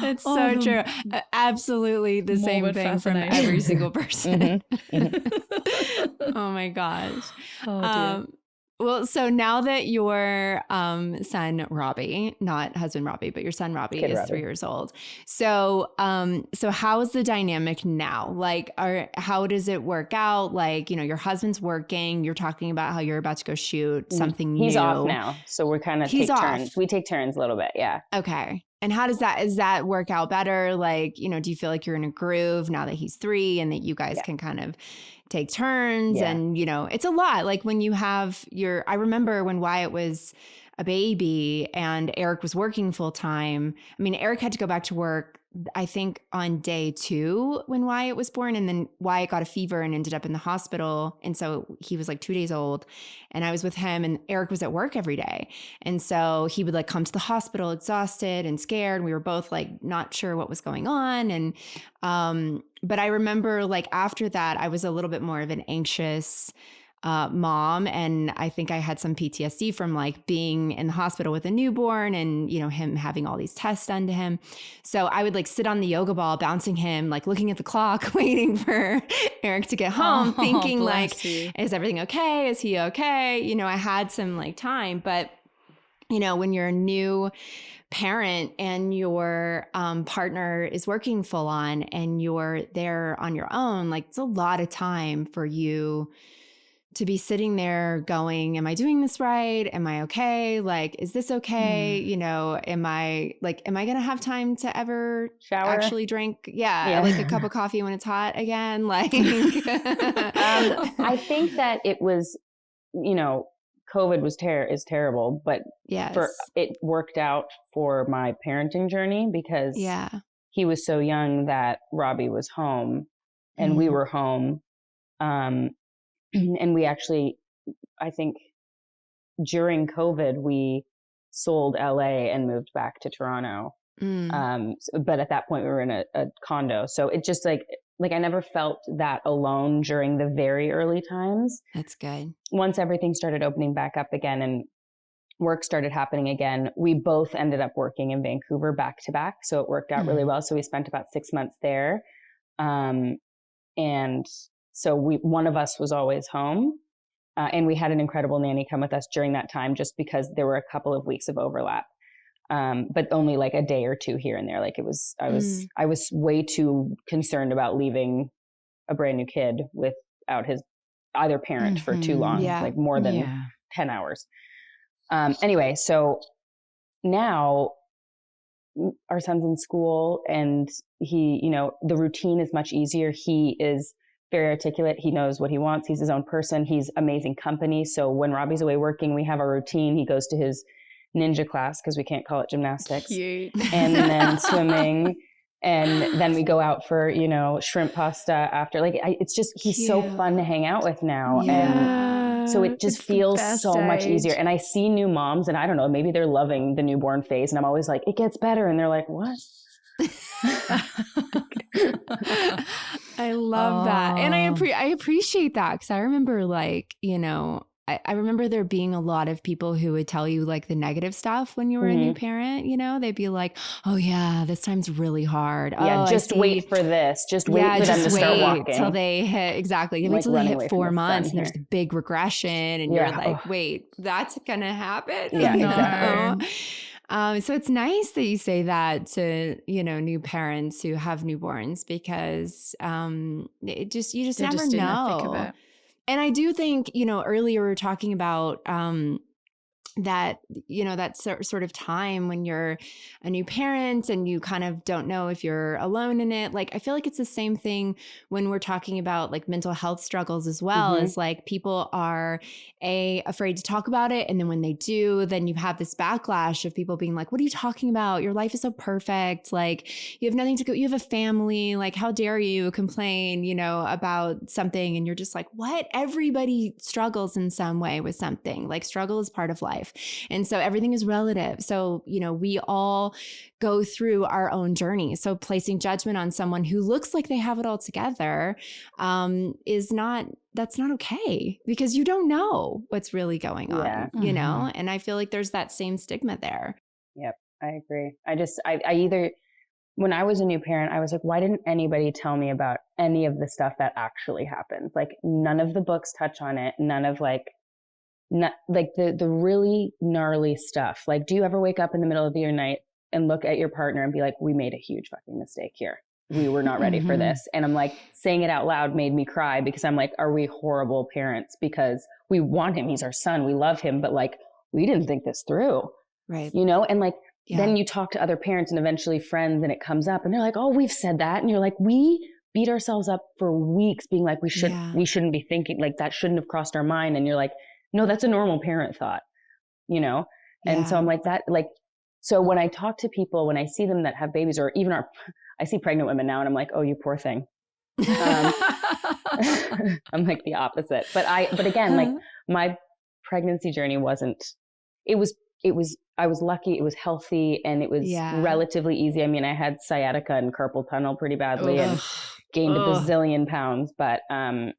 It's so true. Absolutely the same thing from every single person. Oh my gosh. Well, so now that your son Robbie, not husband Robbie, but your son Robbie is 3 years old. So how is the dynamic now? Like, how does it work out? Like, your husband's working. You're talking about how you're about to go shoot something new. He's off now, so we're kind of take turns. We take turns a little bit, yeah. Okay. And how does that work out better? Like, do you feel like you're in a groove now that he's 3 and that you guys can kind of take turns? And, it's a lot. Like when you have I remember when Wyatt was a baby and Eric was working full time. I mean, Eric had to go back to work, I think on day 2 when Wyatt was born, and then Wyatt got a fever and ended up in the hospital. And so he was like 2 days old and I was with him and Eric was at work every day. And so he would like come to the hospital exhausted and scared. And we were both like not sure what was going on. And, but I remember like after that, I was a little bit more of an anxious mom. And I think I had some PTSD from like being in the hospital with a newborn and, him having all these tests done to him. So I would like sit on the yoga ball, bouncing him, like looking at the clock, waiting for Eric to get home, thinking like, is everything okay? Is he okay? I had some like time, but when you're a new parent and your partner is working full on and you're there on your own, like it's a lot of time for you to be sitting there going, am I doing this right? Am I okay? Like, is this okay? Am I going to have time to ever shower, actually drink? Like a cup of coffee when it's hot again. Like, I think that it was, COVID is terrible, but it worked out for my parenting journey because he was so young that Robbie was home and we were home. And we actually, I think during COVID, we sold LA and moved back to Toronto. But at that point we were in a condo. So it just like I never felt that alone during the very early times. That's good. Once everything started opening back up again and work started happening again, we both ended up working in Vancouver back to back. So it worked out really well. So we spent about 6 months there. And so one of us was always home, and we had an incredible nanny come with us during that time, just because there were a couple of weeks of overlap, but only like a day or 2 here and there. Like I was way too concerned about leaving a brand new kid without his either parent for too long, like more than 10 hours. Anyway, so now our son's in school and he, the routine is much easier. He is very articulate. He knows what he wants. He's his own person. He's amazing company. So when Robbie's away working, we have our routine. He goes to his ninja class because we can't call it gymnastics. Cute. And then swimming. And then we go out for, shrimp pasta after. Like, it's just, he's Cute. So fun to hang out with now. And so it just feels so much easier. And I see new moms and I don't know, maybe they're loving the newborn phase. And I'm always like, it gets better. And they're like, what? I love that. And I appreciate that because I remember like, I remember there being a lot of people who would tell you like the negative stuff when you were a new parent, they'd be like, oh yeah, this time's really hard. Yeah, just wait for this. Just wait for them to start walking. Till they hit, exactly. Wait till they hit 4 months and there's the big regression and you're like, wait, that's going to happen? Yeah, exactly. So it's nice that you say that to, new parents who have newborns because you just never know. And I do think, earlier we were talking about that, you know, that sort of time when you're a new parent and you kind of don't know if you're alone in it. Like, I feel like it's the same thing when we're talking about like mental health struggles as well. As like people are afraid to talk about it. And then when they do, then you have this backlash of people being like, what are you talking about? Your life is so perfect. Like, you have nothing to go, you have a family. Like, how dare you complain, you know, about something? And you're just like, what? Everybody struggles in some way with something. Like, struggle is part of life. And so everything is relative. So, you know, we all go through our own journey. So placing judgment on someone who looks like they have it all together that's not okay, because you don't know what's really going on, you know? And I feel like there's that same stigma there. Yep, I agree. I either, when I was a new parent, I was like, why didn't anybody tell me about any of the stuff that actually happens? Like, none of the books touch on it. None of the really gnarly stuff. Like, do you ever wake up in the middle of your night and look at your partner and be like, we made a huge fucking mistake here. We were not ready for this. And I'm like, saying it out loud made me cry, because I'm like, are we horrible parents? Because we want him. He's our son. We love him. But like, we didn't think this through. Right. You know? And like, then you talk to other parents and eventually friends, and it comes up and they're like, oh, we've said that. And you're like, we beat ourselves up for weeks being like, we shouldn't be thinking, like, that shouldn't have crossed our mind. And you're like, no, that's a normal parent thought, you know? And so I'm like that, like, so when I talk to people, when I see them that have babies, or even I see pregnant women now and I'm like, oh, you poor thing. I'm like the opposite. But again, like, my pregnancy journey I was lucky. It was healthy and it was relatively easy. I mean, I had sciatica and carpal tunnel pretty badly and gained a bazillion pounds, but I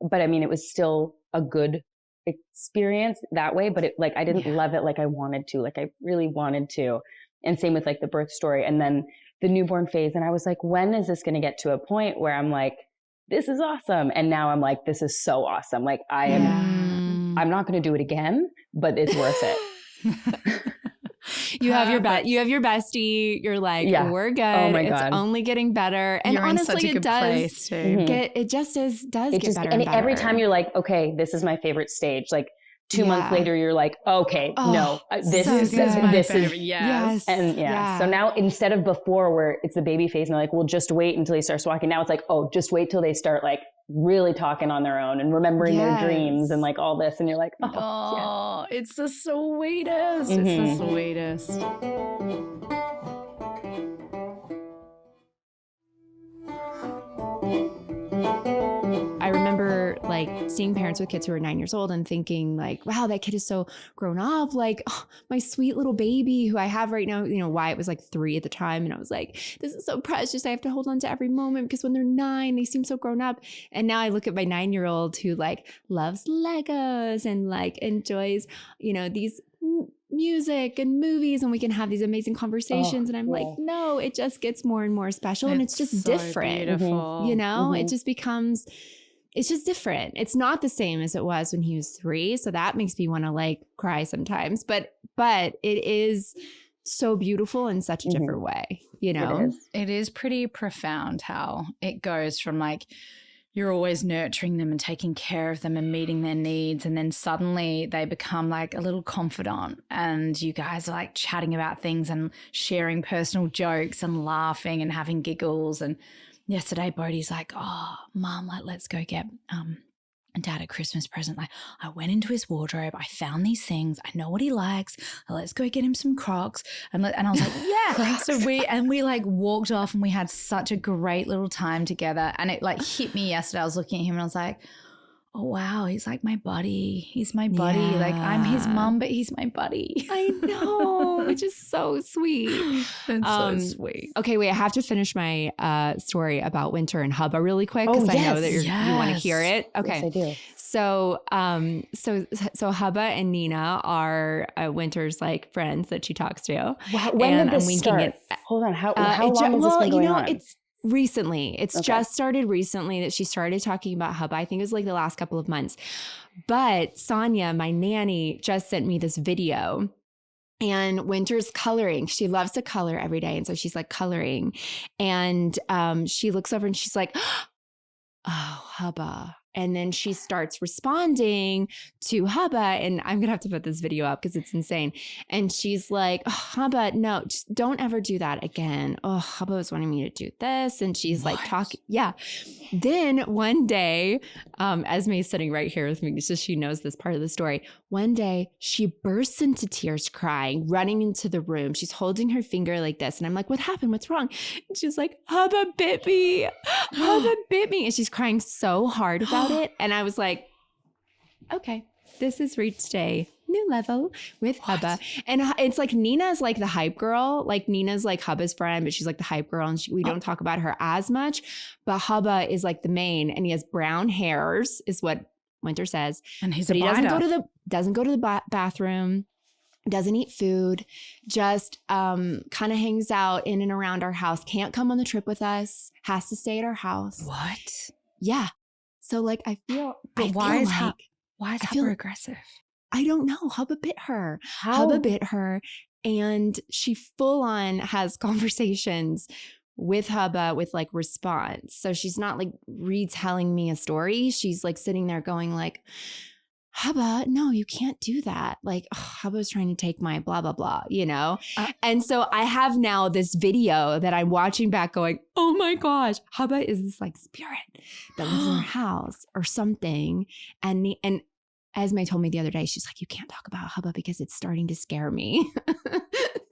mean, it was still a good experience that way, but I didn't love it like I wanted to, like I really wanted to. And same with like the birth story and then the newborn phase. And I was like, when is this going to get to a point where I'm like, this is awesome? And now I'm like, this is so awesome. Like I'm not going to do it again, but it's worth it. You have your bestie. You're like, we're good. Oh my God. It's only getting better. And you're honestly, it does get, it just does get better. And better. Every time you're like, okay, this is my favorite stage. Like 2 months later, you're like, okay, this is my favorite. Yes. And so now instead of before where it's the baby phase and they're like, well, just wait until he starts walking. Now it's like, oh, just wait till they start like really talking on their own and remembering their dreams and like all this. And you're like, it's the sweetest. It's the sweetest. I remember like seeing parents with kids who are 9 years old and thinking like, wow, that kid is so grown up. Like, oh, my sweet little baby who I have right now, you know, Wyatt was like 3 at the time. And I was like, this is so precious. I have to hold on to every moment because when they're 9, they seem so grown up. And now I look at my 9-year-old who like loves Legos and like enjoys, you know, these music and movies, and we can have these amazing conversations. And I'm like, no, it just gets more and more special. And it's just so different, beautiful. You know, it just becomes, it's just different. It's not the same as it was when he was 3. So that makes me want to like cry sometimes, but it is so beautiful in such a different way, you know? It is pretty profound how it goes from like, you're always nurturing them and taking care of them and meeting their needs. And then suddenly they become like a little confidant and you guys are like chatting about things and sharing personal jokes and laughing and having giggles. And yesterday Bodhi's like, oh, Mom, like, let's go get Dad a Christmas present. Like, I went into his wardrobe. I found these things. I know what he likes. Let's go get him some Crocs. And I was like, yeah. So we like walked off and we had such a great little time together. And it like hit me yesterday. I was looking at him and I was like, oh, wow, he's like my buddy. He's my buddy. Yeah. Like, I'm his mom, but he's my buddy. I know, which is so sweet. It's so sweet. Okay, wait, I have to finish my story about Winter and Hubba really quick because I know that you want to hear it. Okay. Yes, I do. So Hubba and Nina are Winter's like friends that she talks to. When did this start? Hold on, how long has this been going on? It's just started recently that she started talking about Hubba. I think it was like the last couple of months. But Sonia, my nanny, just sent me this video. And Winter's coloring. She loves to color every day. And so she's like coloring. And she looks over and she's like, oh, Hubba. And then she starts responding to Hubba, and I'm going to have to put this video up because it's insane. And she's like, oh, Hubba, no, just don't ever do that again. Oh, Hubba was wanting me to do this. And she's like talking. Yeah. Then one day, Esme's sitting right here with me, so she knows this part of the story. One day she bursts into tears crying, running into the room. She's holding her finger like this. And I'm like, what happened? What's wrong? And she's like, Hubba bit me. Hubba bit me. And she's crying so hard about it. And I was like, okay, this has reached a new level with Hubba. And it's like Nina's like the hype girl. Like Nina's like Hubba's friend, but she's like the hype girl. And we don't talk about her as much. But Hubba is like the main, and he has brown hairs is what Winter says. And he doesn't go to the bathroom, doesn't eat food, just kind of hangs out in and around our house, can't come on the trip with us, has to stay at our house. What? Yeah. So like why is Hubba aggressive? I don't know. Hubba bit her. How? Hubba bit her, and she full on has conversations with Hubba with like response. So she's not like retelling me a story. She's like sitting there going like, Hubba, no, you can't do that. Like, Hubba was trying to take my blah, blah, blah, you know? And so I have now this video that I'm watching back going, oh my gosh, Hubba is this like spirit that lives in her house or something. And Esme told me the other day, she's like, you can't talk about Hubba because it's starting to scare me.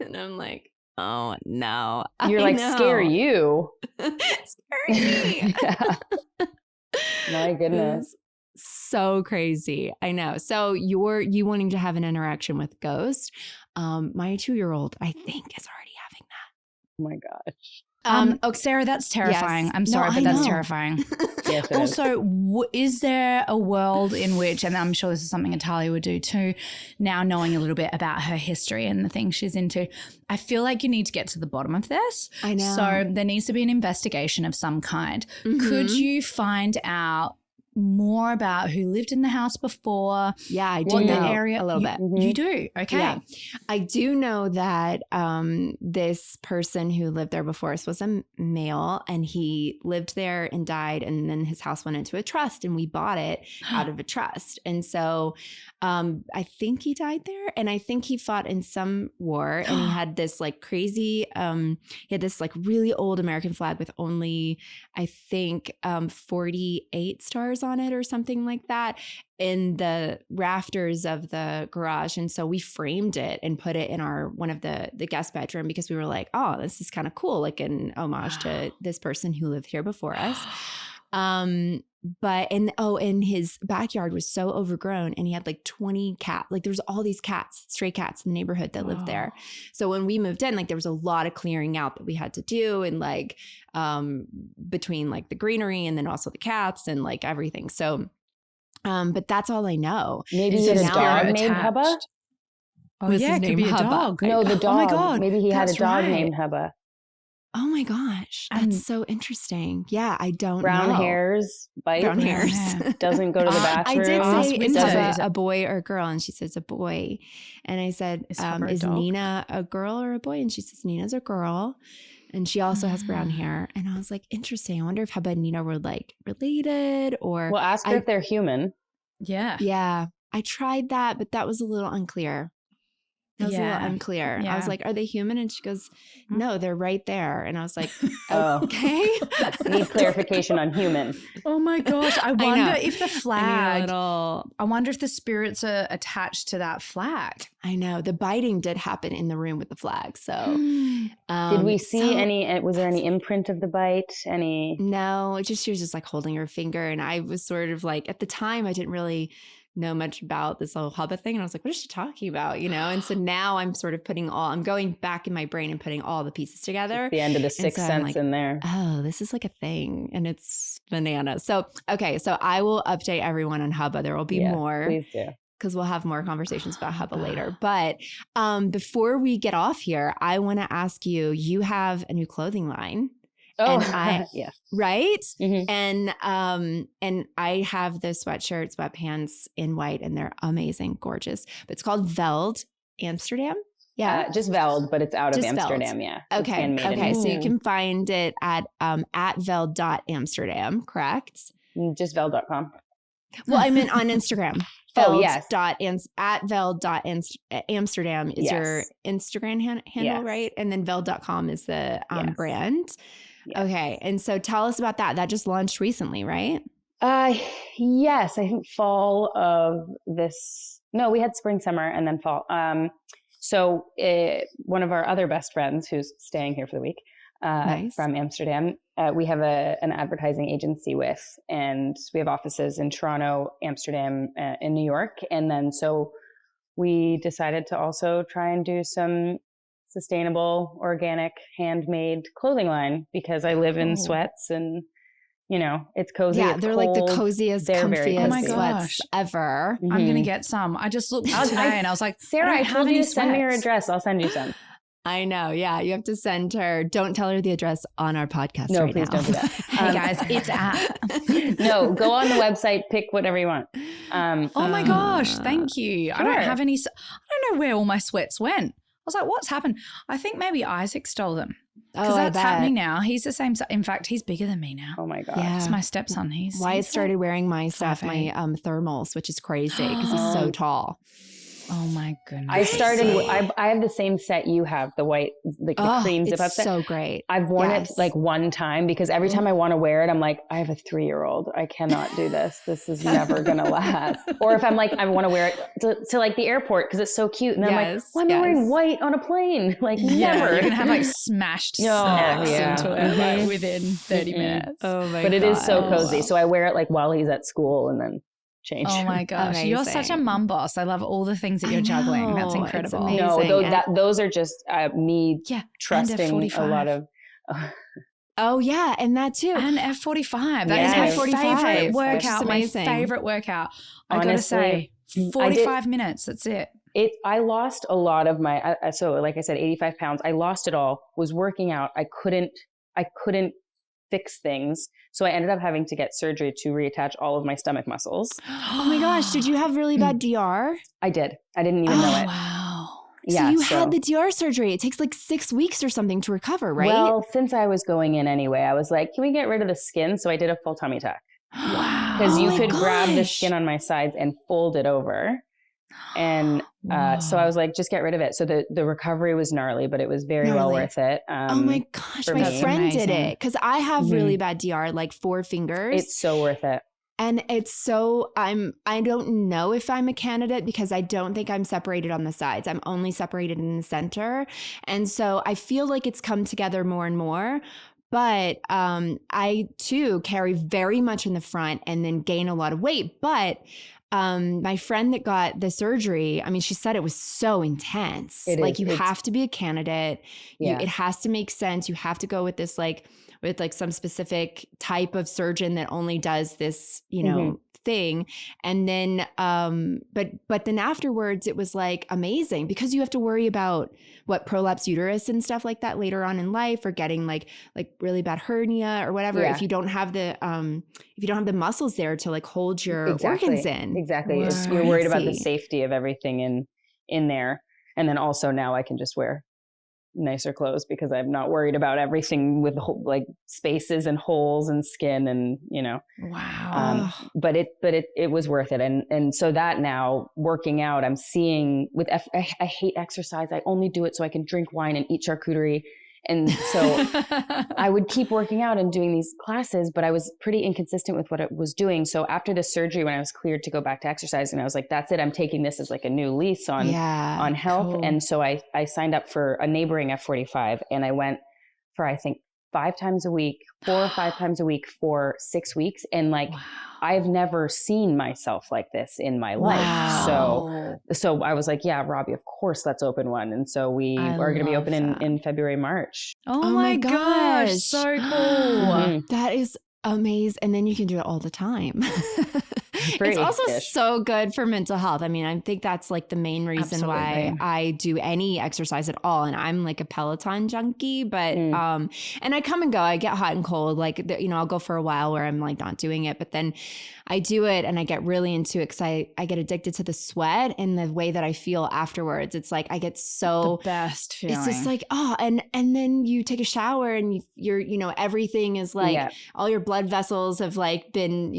And I'm like, oh no. You're like, scare you. Scare me. My goodness. So crazy. I know. So you wanting to have an interaction with Ghost. My 2-year-old, I think, is already having that. Oh my gosh. Sarah, that's terrifying. Yes. I'm sorry, but that's know. terrifying. Yes, Also, is there a world in which, and I'm sure this is something Italia would do too, now knowing a little bit about her history and the things she's into, I feel like you need to get to the bottom of this. I know. So there needs to be an investigation of some kind. Mm-hmm. Could you find out more about who lived in the house before? Yeah, I do know the area a little bit. You do? Okay. Yeah. I do know that this person who lived there before us was a male, and he lived there and died, and then his house went into a trust, and we bought it out of a trust. And so I think he died there, and I think he fought in some war, and he had this like crazy, he had this like really old American flag with only, I think, 48 stars on it or something like that in the rafters of the garage. And so we framed it and put it in one of the guest bedroom because we were like, oh, this is kind of cool, like an homage to this person who lived here before us. And his backyard was so overgrown, and he had like 20 cats. Like there was all these cats, stray cats in the neighborhood that lived there. So when we moved in, like there was a lot of clearing out that we had to do, and like between like the greenery and then also the cats and like everything. So but that's all I know. Maybe he had a dog named Hubba. Oh yeah, it could be a dog. No, the dog. Oh my God, maybe he had a dog named Hubba. Oh my gosh, that's so interesting. Yeah, I don't know. Brown hairs, bites. Brown hairs. Doesn't go to the bathroom. I did say, is it a boy or a girl? And she says a boy. And I said, is Nina a girl or a boy? And she says, Nina's a girl. And she also has brown hair. And I was like, interesting. I wonder if Hubba and Nina were like related or. Well, ask her if they're human. Yeah. Yeah. I tried that, but that was a little unclear. It was a little unclear. Yeah. I was like, are they human? And she goes, no, they're right there. And I was like, okay. Need clarification on human. Oh my gosh. I wonder if the flag, I wonder if the spirits are attached to that flag. I know. The biting did happen in the room with the flag. So did we see any, was there any imprint of the bite? No, she was just like holding her finger. And I was sort of like, at the time, I didn't really know much about this whole Hubba thing. And I was like, what is she talking about? You know? And so now I'm sort of I'm going back in my brain and putting all the pieces together. It's the end of the sixth sense like, in there. Oh, this is like a thing. And it's bananas. So, okay. So I will update everyone on Hubba. There will be more. Please do. Because we'll have more conversations about Hubba later. But before we get off here, I want to ask you have a new clothing line. Oh, yeah. Right? Mm-hmm. And I have the sweatshirts, sweatpants in white, and they're amazing, gorgeous. But it's called Veld Amsterdam. Yeah. Just Veld, but it's out of Amsterdam. Veld. Yeah. Okay. Okay. So you can find it at veld.amsterdam, correct? Just veld.com. Well, I meant on Instagram. Oh, yes. At Veld.Amsterdam is your Instagram handle, right? And then Veld.com is the brand. Yes. Okay. And so tell us about that. That just launched recently, right? Yes, I think fall of this. No, we had spring, summer, and then fall. So one of our other best friends who's staying here for the week from Amsterdam, we have an advertising agency with, and we have offices in Toronto, Amsterdam, and New York. And then so we decided to also try and do some sustainable, organic, handmade clothing line because I live in sweats and it's cozy. Yeah, it's they're cold. like the coziest, comfiest sweats ever. I'm going to get some. I just looked today and I was like, Sarah, I told you to send me your address. I'll send you some. I know. Yeah. You have to send her. Don't tell her the address on our podcast right now. No, please don't do that. Hey guys, it's at. No, go on the website, pick whatever you want. Oh my gosh. Thank you. Sure. I don't have any. I don't know where all my sweats went. I was like, what's happened? I think maybe Isaac stole them. Because that's happening now. He's the same. In fact, he's bigger than me now. Oh my God. Yeah. It's my stepson. Wyatt started wearing my stuff, my thermals, which is crazy because he's so tall. Oh my goodness. I started, I have the same set you have, the white, like the cream zip up set. So great. I've worn it like one time because every time I want to wear it, I'm like, I have a 3-year-old. I cannot do this. This is never going to last. Or if I'm like, I want to wear it to like the airport because it's so cute. And I'm like, why am I wearing white on a plane? Like never. You're going to have like smashed snacks into it like within 30 minutes. Oh my God. But it is so cozy. So I wear it like while he's at school and then change. Oh my gosh. Amazing. You're such a mum boss. I love all the things that you're juggling. That's incredible. No, those are just me trusting a lot of. Oh yeah. And that too. And F45. That is my favorite workout. My favorite workout. I got to say 45 minutes. That's it. I lost a lot of my, so like I said, 85 pounds. I lost it all, was working out. I couldn't fix things. So I ended up having to get surgery to reattach all of my stomach muscles. Oh my gosh. Did you have really bad DR? I did. I didn't even know it. Wow. Yeah, so you had the DR surgery. It takes like 6 weeks or something to recover, right? Well, since I was going in anyway, I was like, can we get rid of the skin? So I did a full tummy tuck. Wow. Because you could grab the skin on my sides and fold it over. And so I was like, just get rid of it. So the recovery was gnarly, but it was very well worth it. Oh my gosh. My friend did it because I have really bad DR, like 4 fingers. It's so worth it. And it's so, I don't know if I'm a candidate because I don't think I'm separated on the sides. I'm only separated in the center. And so I feel like it's come together more and more. But I too carry very much in the front and then gain a lot of weight. But my friend that got the surgery, I mean, she said it was so intense. You have to be a candidate. Yeah. It has to make sense. You have to go with this, with some specific type of surgeon that only does this, thing. And then, but then afterwards it was like amazing because you have to worry about what prolapse uterus and stuff like that later on in life, or getting like really bad hernia or whatever. If you don't have the muscles there to like hold your organs in. Exactly. You're worried about the safety of everything in there. And then also now I can just wear nicer clothes because I'm not worried about everything with like spaces and holes and skin and Wow. But it was worth it. And so that now working out, I'm seeing with I hate exercise. I only do it so I can drink wine and eat charcuterie. And so I would keep working out and doing these classes, but I was pretty inconsistent with what I was doing. So after the surgery, when I was cleared to go back to exercising, I was like, that's it. I'm taking this as like a new lease on health. Cool. And so I signed up for a neighboring F45 and I went for, I think, 4 or 5 times a week for 6 weeks. And I've never seen myself like this in my life. Wow. So I was like, yeah, Robbie, of course, let's open one. And so we are going to be open in February, March. Oh my gosh. So cool. Mm-hmm. That is amazing. And then you can do it all the time. It's also so good for mental health. I mean, I think that's like the main reason why I do any exercise at all. And I'm like a Peloton junkie, but, and I come and go, I get hot and cold. I'll go for a while where I'm like not doing it, but then I do it and I get really into it because I get addicted to the sweat and the way that I feel afterwards. It's like, I get so the best feeling. It's just like, and then you take a shower and you're everything is like all your blood vessels have like been,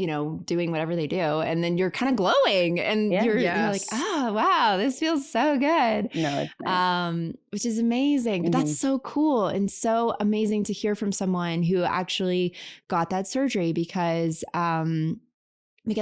doing whatever they do. and then you're kind of glowing and you're like, oh, wow, this feels so good. No, it's nice. Which is amazing. But that's so cool and so amazing to hear from someone who actually got that surgery because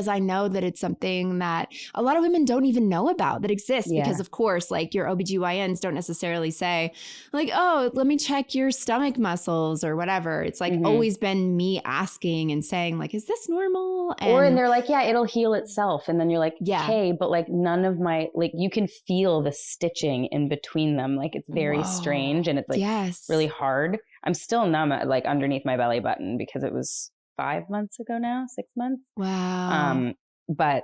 I know that it's something that a lot of women don't even know about that exists because of course, like your OBGYNs don't necessarily say like, oh, let me check your stomach muscles or whatever. It's like always been me asking and saying like, is this normal? And they're like, yeah, it'll heal itself. And then you're like, okay, but like none of my, like you can feel the stitching in between them. Like it's very strange and it's like really hard. I'm still numb like underneath my belly button because it was 5 months ago now, 6 months. Wow. But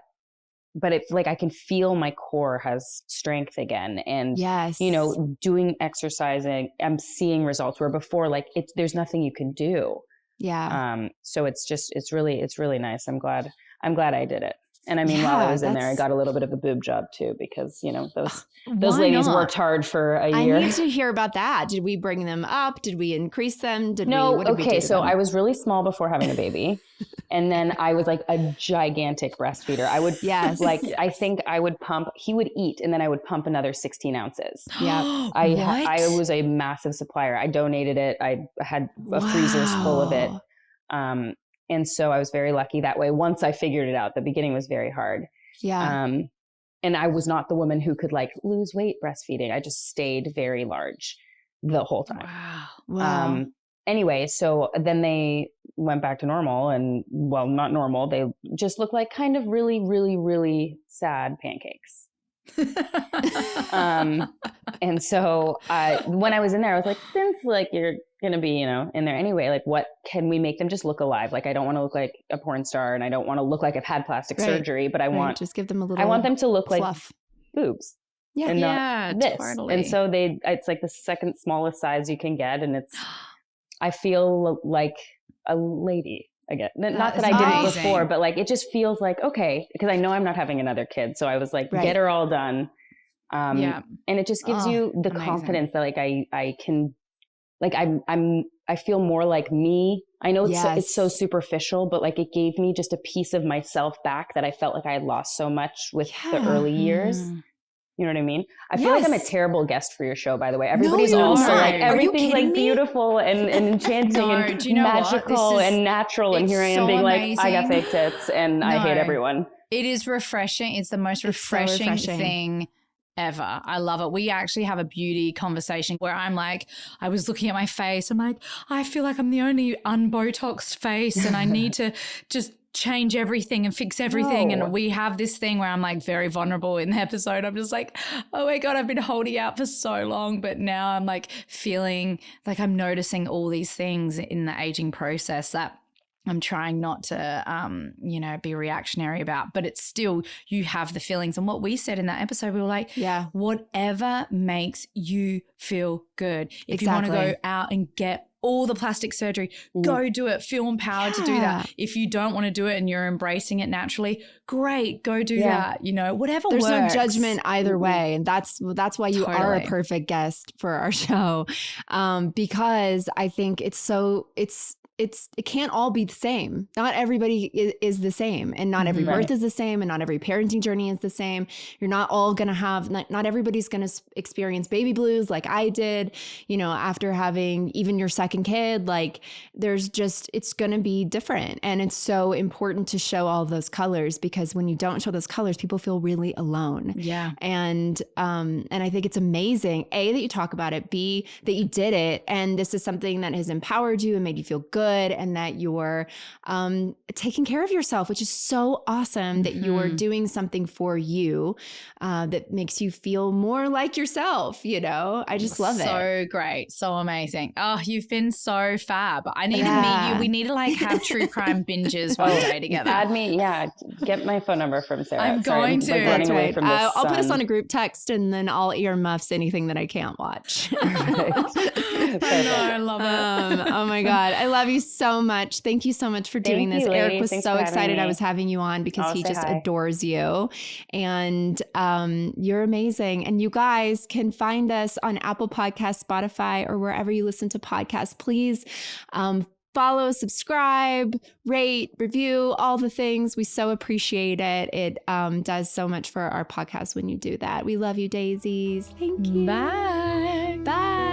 it's like I can feel my core has strength again. And, you know, doing exercising, I'm seeing results where before, like there's nothing you can do. Yeah. So it's really nice. I'm glad I did it. And I mean, while I was in there, I got a little bit of a boob job too, because, you know, those ladies worked hard for a year. I need to hear about that. Did we bring them up? Did we increase them? So I was really small before having a baby. And then I was like a gigantic breastfeeder. I would I think I would pump, he would eat and then I would pump another 16 ounces. Yeah. I was a massive supplier. I donated it. I had freezers full of it. And so I was very lucky that way. Once I figured it out, the beginning was very hard. Yeah. And I was not the woman who could like lose weight breastfeeding. I just stayed very large the whole time. Wow. Anyway, so then they went back to normal and well, not normal. They just looked like kind of really, really, really sad pancakes. And so when I was in there, I was like, since like you're going to be, you know, in there anyway, like what can we make them just look alive? Like, I don't want to look like a porn star and I don't want to look like I've had plastic surgery, but I want just give them a little, I want them to look fluff. Like boobs. Yeah. And not this. Totally. And so it's like the second smallest size you can get. And I feel like a lady again. Not that I didn't before, but like, it just feels like, okay, because I know I'm not having another kid. So I was like, get her all done. And it just gives you the confidence that like, I can, like, I feel more like me. I know it's so superficial, but like it gave me just a piece of myself back that I felt like I had lost so much with the early years. You know what I mean? I feel like I'm a terrible guest for your show, by the way. Everybody's also like, everything's like beautiful and enchanting and magical and natural. And here I am being like, I got fake tits and I hate everyone. It is refreshing. It's the most refreshing thing ever. I love it. We actually have a beauty conversation where I'm like, I was looking at my face. I'm like, I feel like I'm the only unbotoxed face and I need to just change everything and fix everything. And we have this thing where I'm like very vulnerable in the episode. I'm just like, oh my God, I've been holding out for so long. But now I'm like feeling like I'm noticing all these things in the aging process that I'm trying not to, be reactionary about, but it's still, you have the feelings. And what we said in that episode, we were like, whatever makes you feel good. If you want to go out and get all the plastic surgery, go do it. Feel empowered to do that. If you don't want to do it and you're embracing it naturally, great, go do that. You know, whatever There's works. no judgment either way. And that's why you are a perfect guest for our show. Because I think it can't all be the same. Not everybody is the same, and not every birth is the same, and not every parenting journey is the same. You're not all going to have, not everybody's going to experience baby blues like I did, you know, after having even your second kid. Like it's going to be different. And it's so important to show all of those colors, because when you don't show those colors, people feel really alone. Yeah. And I think it's amazing, A, that you talk about it, B, that you did it. And this is something that has empowered you and made you feel good. And that you're taking care of yourself, which is so awesome that you're doing something for you that makes you feel more like yourself. You know, I just love it. So great. So amazing. Oh, you've been so fab. I need to meet you. We need to like have true crime binges one day together. Add me. Yeah. Get my phone number from Sarah. I'm going to. Like running away from this I'll put us on a group text and then I'll earmuffs anything that I can't watch. I know. I love it. Oh my God. I love you so much. Thank you so much for doing this. Eric was so excited I was having you on because he just adores you. And you're amazing. And you guys can find us on Apple Podcasts, Spotify, or wherever you listen to podcasts. Please follow, subscribe, rate, review, all the things. We so appreciate it. It does so much for our podcast when you do that. We love you, daisies. Thank you. Bye. Bye.